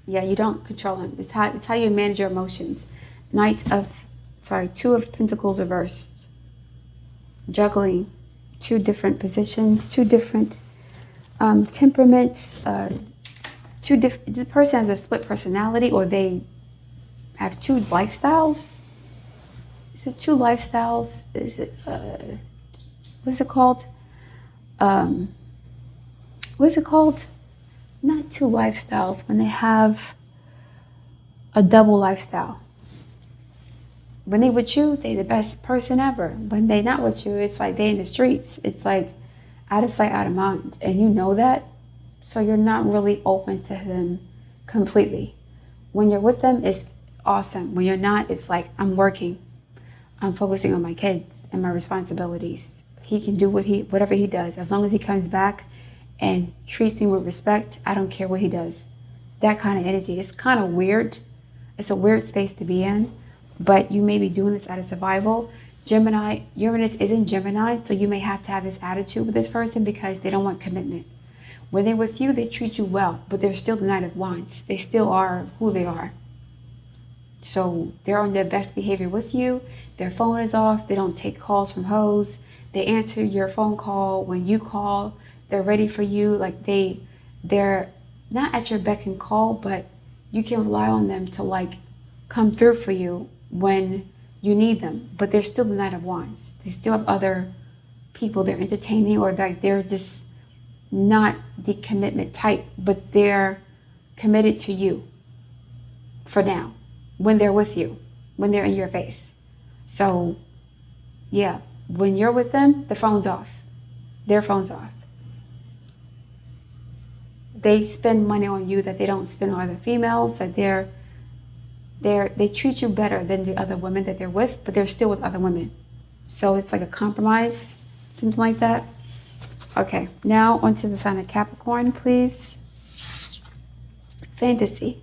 Yeah, you don't control him. It's how you manage your emotions. Two of Pentacles reversed. Juggling two different positions, two different temperaments, this person has a split personality, or they have two lifestyles. Is it two lifestyles? Is it what's it called? What's it called? Not two lifestyles, when they have a double lifestyle. When they with you, they the best person ever. When they not with you, it's like they in the streets. It's like out of sight, out of mind. And you know that. So you're not really open to them completely. When you're with them, it's awesome. When you're not, it's like, I'm working. I'm focusing on my kids and my responsibilities. He can do whatever he does. As long as he comes back and treats me with respect, I don't care what he does. That kind of energy. It's kind of weird. It's a weird space to be in. But you may be doing this out of survival. Gemini, Uranus is in Gemini, so you may have to have this attitude with this person because they don't want commitment. When they're with you, they treat you well, but they're still the Knight of Wands. They still are who they are. So they're on their best behavior with you. Their phone is off. They don't take calls from hoes. They answer your phone call when you call. They're ready for you. Like they're not at your beck and call, but you can rely on them to like come through for you when you need them. But they're still the Knight of Wands. They still have other people they're entertaining, or like they're just not the commitment type, but they're committed to you for now, when they're with you, when they're in your face. So yeah, when you're with them, the phone's off. Their phone's off. They spend money on you that they don't spend on other females. That they treat you better than the other women that they're with, but they're still with other women. So it's like a compromise, something like that. Okay, now onto the sign of Capricorn, please. Fantasy.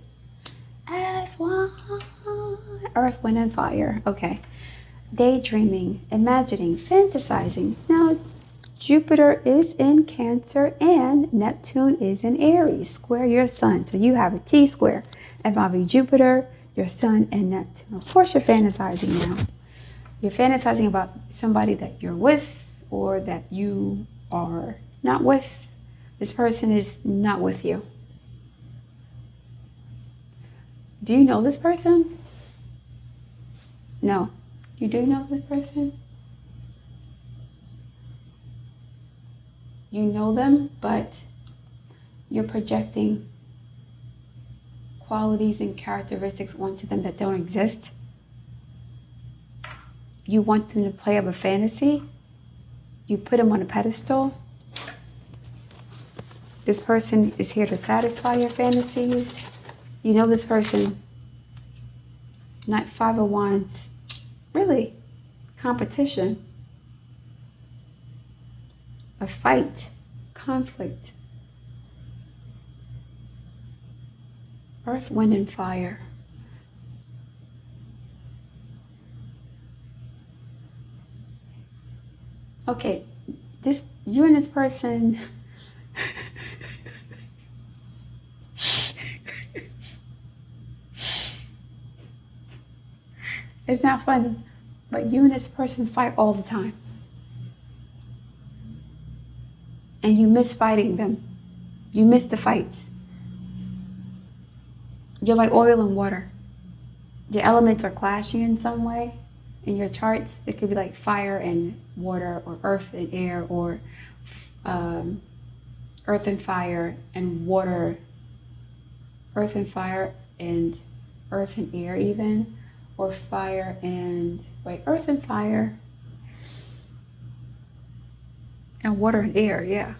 As one. Earth, wind, and fire. Okay. Daydreaming, imagining, fantasizing. Now, Jupiter is in Cancer and Neptune is in Aries. Square your sun. So you have a T-square involving Jupiter, your sun, and Neptune. Of course, you're fantasizing now. You're fantasizing about somebody that you're with or that you are not with. This person is not with you. Do you know this person? No. You do know this person? You know them, but you're projecting qualities and characteristics onto them that don't exist. You want them to play up a fantasy. You put them on a pedestal. This person is here to satisfy your fantasies. You know this person. Not Five of Wands. Really. Competition. A fight. Conflict. Earth, wind, and fire. Okay, you and this person. It's not funny, but you and this person fight all the time. And you miss fighting them. You miss the fights. You're like oil and water. Your elements are clashing in some way in your charts. It could be like fire and water, or earth and air, or earth and fire and water, earth and fire and earth and air even, or fire and, earth and fire. And water and air, yeah.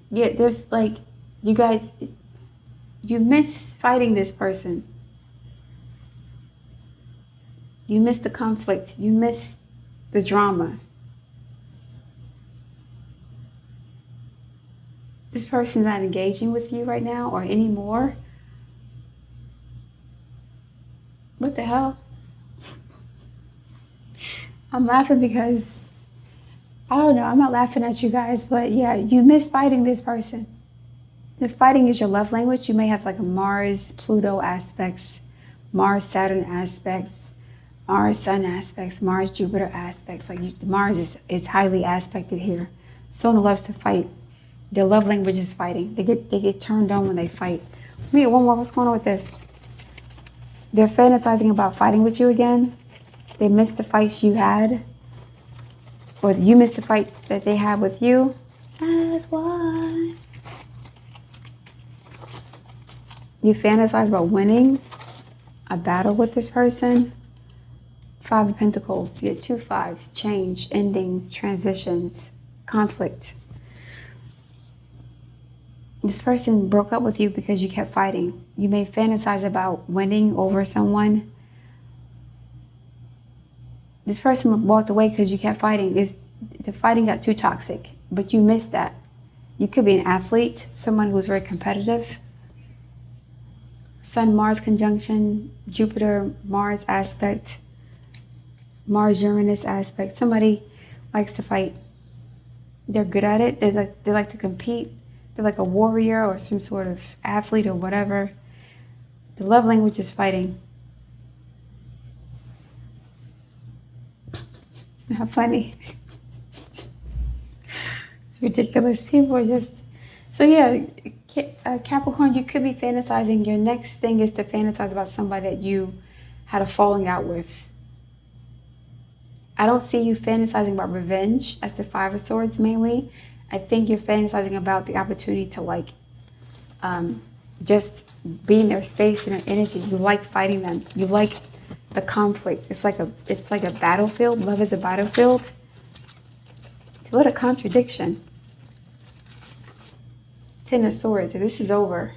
Yeah, there's like, you guys, you miss fighting this person. You miss the conflict. You miss the drama. This person's not engaging with you right now or anymore. What the hell? I'm laughing because, I don't know, I'm not laughing at you guys, but yeah, you miss fighting this person. If fighting is your love language, you may have like a Mars, Pluto aspects, Mars, Saturn aspects, Mars, Sun aspects, Mars, Jupiter aspects. Like Mars is highly aspected here. Someone loves to fight. Their love language is fighting. They get turned on when they fight. Wait, one more. What's going on with this? They're fantasizing about fighting with you again. They missed the fights you had, or you missed the fights that they had with you. As one. You fantasize about winning a battle with this person. 5 of Pentacles. You get 2 5s. Change, endings, transitions, conflict. This person broke up with you because you kept fighting. You may fantasize about winning over someone. This person walked away because you kept fighting. The fighting got too toxic, but you missed that. You could be an athlete, someone who's very competitive. Sun, Mars conjunction, Jupiter, Mars aspect, Mars, Uranus aspect. Somebody likes to fight. They're good at it. They like to compete. They're like a warrior or some sort of athlete or whatever. The love language is fighting. It's not funny. It's ridiculous. People are just... So yeah, Capricorn, you could be fantasizing. Your next thing is to fantasize about somebody that you had a falling out with. I don't see you fantasizing about revenge. That's the 5 of Swords mainly. I think you're fantasizing about the opportunity to like just be in their space and their energy. You like fighting them. You like the conflict. It's like a battlefield. Love is a battlefield. What a contradiction. 10 of Swords. This is over.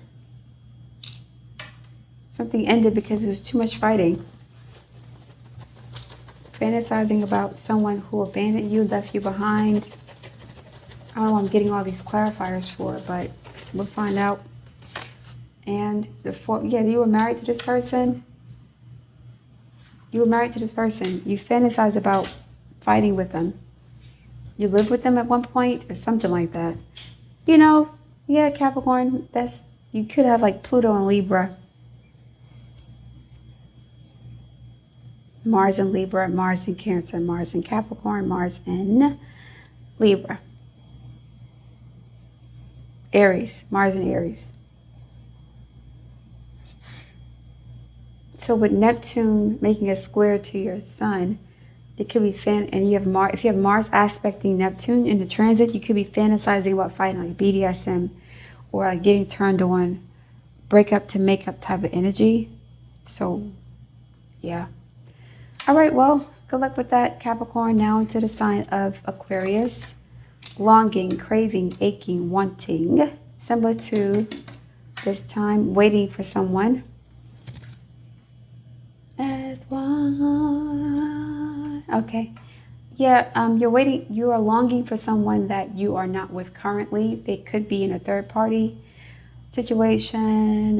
Something ended because there was too much fighting. Fantasizing about someone who abandoned you, left you behind. I don't know what I'm getting all these clarifiers for, but we'll find out. And the 4, yeah, you were married to this person. You were married to this person. You fantasize about fighting with them. You lived with them at one point or something like that. You know, yeah, Capricorn, you could have like Pluto and Libra. Mars in Libra, Mars in Cancer, Mars in Capricorn, Mars in Libra. Aries, Mars in Aries. So with Neptune making a square to your sun, it could be and you have Mars. If you have Mars aspecting Neptune in the transit, you could be fantasizing about fighting like BDSM or like getting turned on, break up to make up type of energy. So, yeah. All right, well, good luck with that, Capricorn. Now into the sign of Aquarius. Longing, craving, aching, wanting. Similar to this time, waiting for someone. As one. Okay. Yeah, you're waiting. You are longing for someone that you are not with currently. They could be in a third party situation.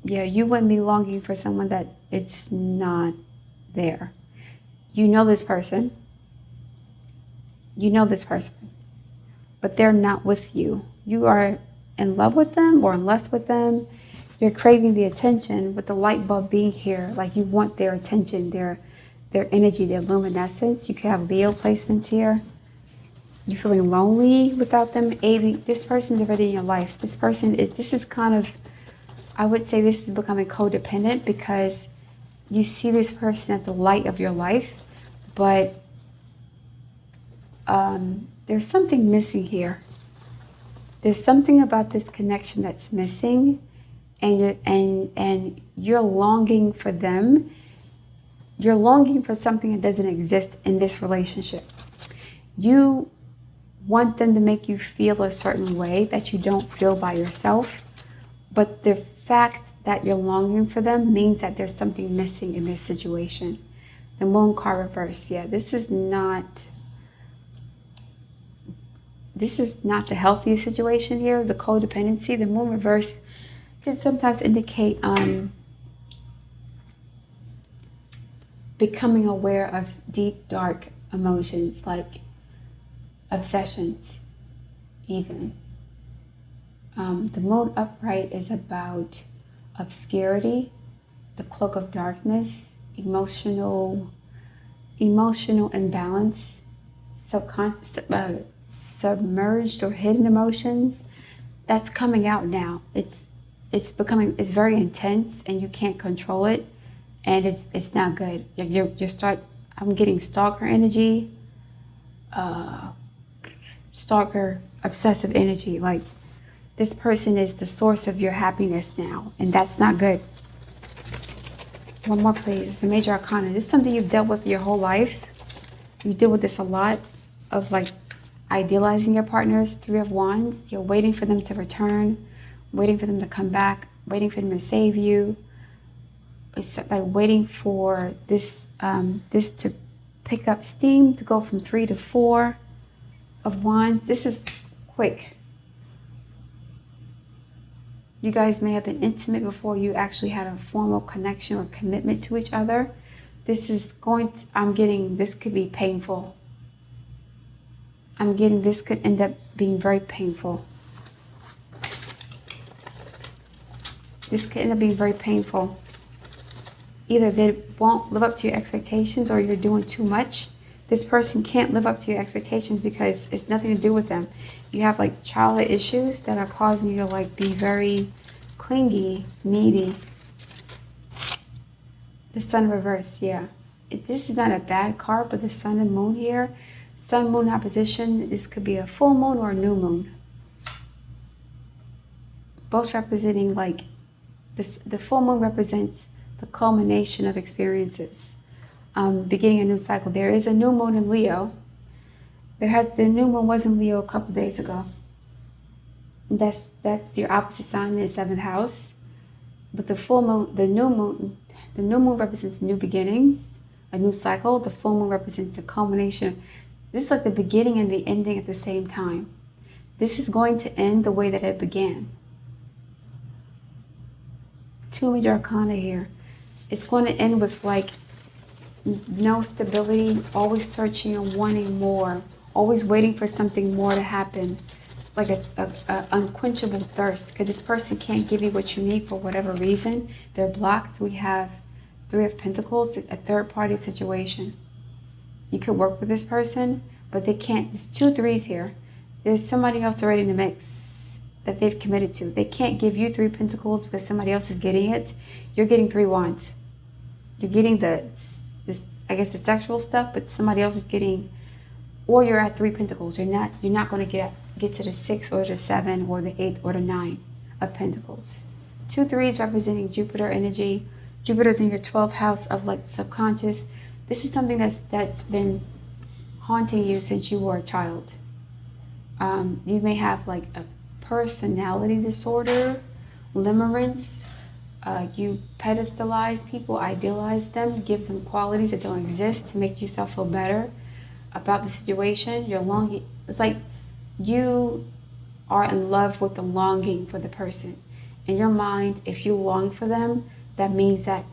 Yeah, you wouldn't be longing for someone that it's not there. You know this person. You know this person. But they're not with you. You are in love with them or in lust with them. You're craving the attention with the light bulb being here. Like you want their attention, their energy, their luminescence. You could have Leo placements here. You're feeling lonely without them aiding. This person's already in your life. This person, this is kind of, I would say this is becoming codependent because you see this person as the light of your life, but there's something missing here. There's something about this connection that's missing, and you're longing for them. you're longing for something that doesn't exist in this relationship. You want them to make you feel a certain way that you don't feel by yourself. But the fact that you're longing for them means that there's something missing in this situation. The Moon card reverse. Yeah, this is not the healthiest situation here. The codependency, the Moon reverse can sometimes indicate becoming aware of deep, dark emotions like obsessions, even. The Moon upright is about obscurity, the cloak of darkness, emotional imbalance, submerged or hidden emotions. That's coming out now. It's very intense, and you can't control it, and it's not good. I'm getting stalker energy, stalker obsessive energy. Like, this person is the source of your happiness now, and that's not good. One more, please. The Major Arcana. This is something you've dealt with your whole life. You deal with this a lot, of like idealizing your partners. 3 of Wands. You're waiting for them to return, waiting for them to come back, waiting for them to save you. It's like waiting for this to pick up steam, to go from 3 to 4 of Wands. This is quick. You guys may have been intimate before you actually had a formal connection or commitment to each other. This could be painful. This could end up being very painful. This could end up being very painful. Either they won't live up to your expectations, or you're doing too much. This person can't live up to your expectations because it's nothing to do with them. You have like childhood issues that are causing you to like be very clingy, needy. The Sun reverse, yeah. This is not a bad card, but the Sun and Moon here, Sun Moon opposition, this could be a full moon or a new moon. Both representing like this. The full moon represents the culmination of experiences, beginning a new cycle. There is a new moon in Leo. The new moon was in Leo a couple days ago. That's your opposite sign in the 7th house. But the full moon, the new moon represents new beginnings, a new cycle. The full moon represents the culmination. This is like the beginning and the ending at the same time. This is going to end the way that it began. 2 Major Arcana here. It's going to end with like no stability, always searching and wanting more, always waiting for something more to happen, like a unquenchable thirst, because this person can't give you what you need for whatever reason. They're blocked. We have 3 of Pentacles, a third-party situation. You could work with this person, but they can't. There's 2 3s here. There's somebody else already in the mix that they've committed to. They can't give you 3 Pentacles because somebody else is getting it. You're getting 3 Wands. You're getting the sexual stuff, but somebody else is getting, or you're at 3 Pentacles. You're not going to get to the 6 or the 7 or the 8 or the 9 of Pentacles. 2 3s representing Jupiter energy. Jupiter's in your 12th house of like subconscious. This is something that's been haunting you since you were a child. You may have like a personality disorder, limerence. You pedestalize people, idealize them, give them qualities that don't exist to make yourself feel better about the situation. You're longing. It's like you are in love with the longing for the person. In your mind, if you long for them, that means that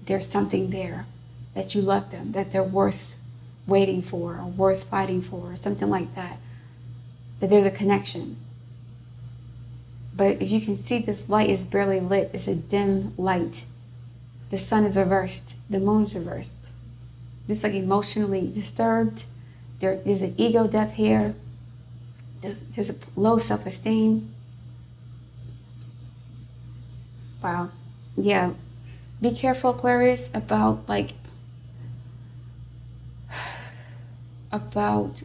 there's something there, that you love them, that they're worth waiting for or worth fighting for or something like that, that there's a connection. But if you can see, this light is barely lit. It's a dim light. The sun is reversed. The moon is reversed. It's like emotionally disturbed. There's an ego death here. There's a low self-esteem. Wow. Yeah. Be careful, Aquarius, about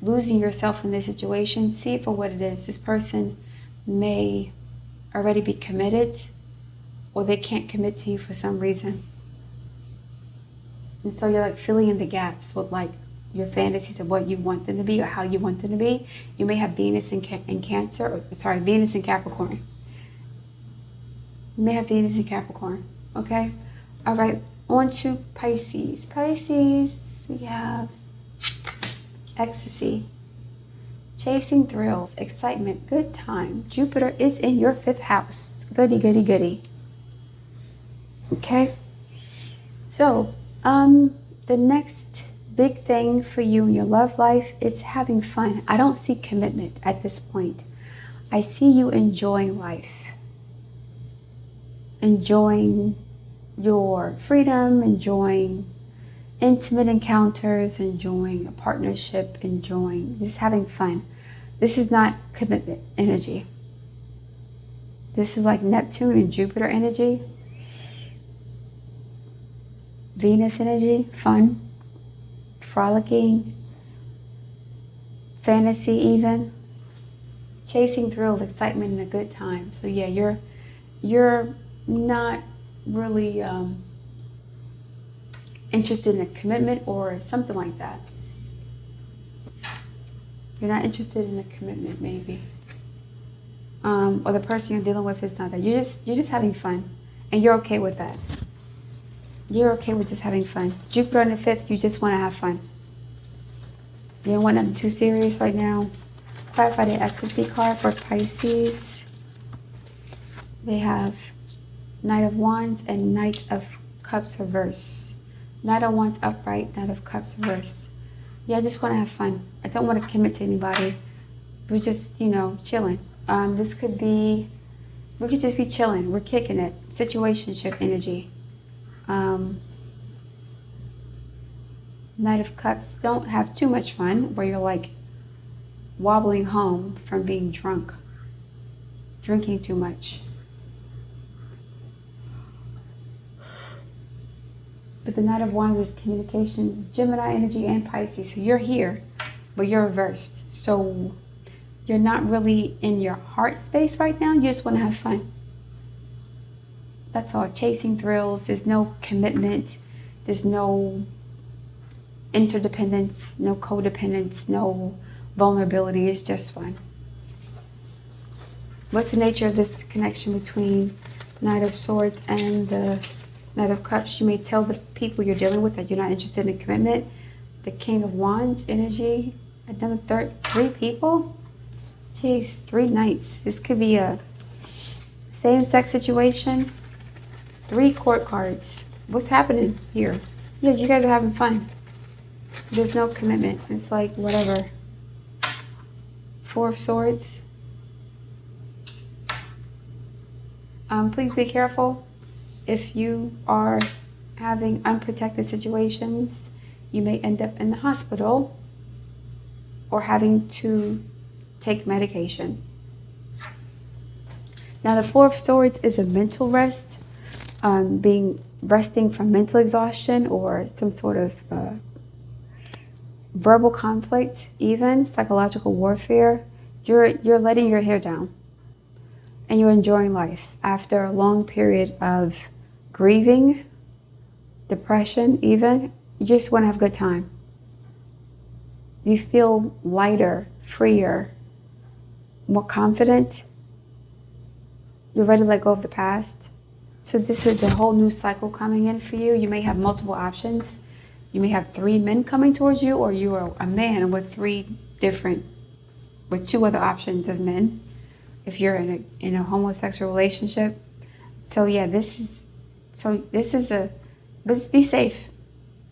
losing yourself in this situation. See it for what it is. This person may already be committed, or they can't commit to you for some reason. And so you're like filling in the gaps with like your fantasies of what you want them to be or how you want them to be. You may have Venus in Cancer, or, sorry, Venus in Capricorn. You may have Venus in Capricorn, okay? All right, on to Pisces. Pisces, we have ecstasy, chasing thrills, excitement, good time. Jupiter is in your 5th house. Goody, goody, goody. Okay? So, the next big thing for you in your love life is having fun. I don't see commitment at this point. I see you enjoying life. Enjoying your freedom, enjoying intimate encounters, enjoying a partnership, enjoying just having fun. This is not commitment energy. This is like Neptune and Jupiter energy. Venus energy, fun, frolicking, fantasy even, chasing thrills, excitement, and a good time. So yeah, you're not really interested in a commitment or something like that. You're not interested in a commitment, maybe. Or the person you're dealing with is not that. You're just having fun, and you're okay with that. You're okay with just having fun. Jupiter in the 5th, you just want to have fun. You don't want nothing too serious right now. Clarify the ecstasy card for Pisces. They have Knight of Wands and Knight of Cups reverse. Knight of Wands upright, Knight of Cups reverse. Yeah, I just want to have fun. I don't want to commit to anybody. We're just, chilling. This could be, we could just be chilling. We're kicking it. Situationship energy. Knight of Cups, don't have too much fun where you're like wobbling home from being drunk, drinking too much. But the Knight of Wands is communication, Gemini energy and Pisces. So you're here, but you're reversed. So you're not really in your heart space right now. You just want to have fun. That's all. Chasing thrills. There's no commitment. There's no interdependence, no codependence, no vulnerability. It's just fun. What's the nature of this connection between Knight of Swords and the Knight of Cups? You may tell the people you're dealing with that you're not interested in commitment. The King of Wands energy. Another 3 people. Jeez, 3 knights. This could be a same-sex situation. 3 court cards. What's happening here? Yeah, you guys are having fun. There's no commitment. It's like whatever. 4 of Swords. Please be careful. If you are having unprotected situations, you may end up in the hospital or having to take medication. Now, the 4 of Swords is a mental rest, resting from mental exhaustion or some sort of verbal conflict, even psychological warfare. You're letting your hair down and you're enjoying life after a long period of grieving, depression even. You just want to have a good time. You feel lighter, freer, more confident. You're ready to let go of the past. So this is the whole new cycle coming in for you. You may have multiple options. You may have 3 men coming towards you, or you are a man with 2 other options of men if you're in a homosexual relationship. So yeah, but be safe,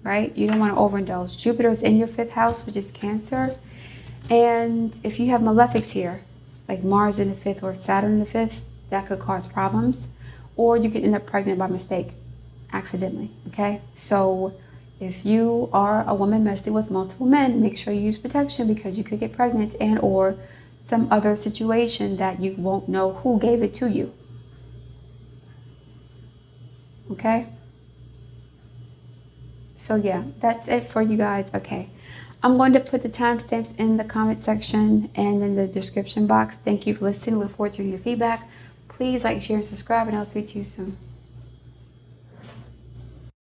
right? You don't want to overindulge. Jupiter is in your 5th house, which is Cancer. And if you have malefics here, like Mars in the 5th or Saturn in the 5th, that could cause problems. Or you could end up pregnant by mistake, accidentally, okay? So if you are a woman messing with multiple men, make sure you use protection because you could get pregnant and or some other situation that you won't know who gave it to you. Okay? So yeah, that's it for you guys. Okay. I'm going to put the timestamps in the comment section and in the description box. Thank you for listening. Look forward to your feedback. Please like, share, and subscribe, and I'll speak to you soon.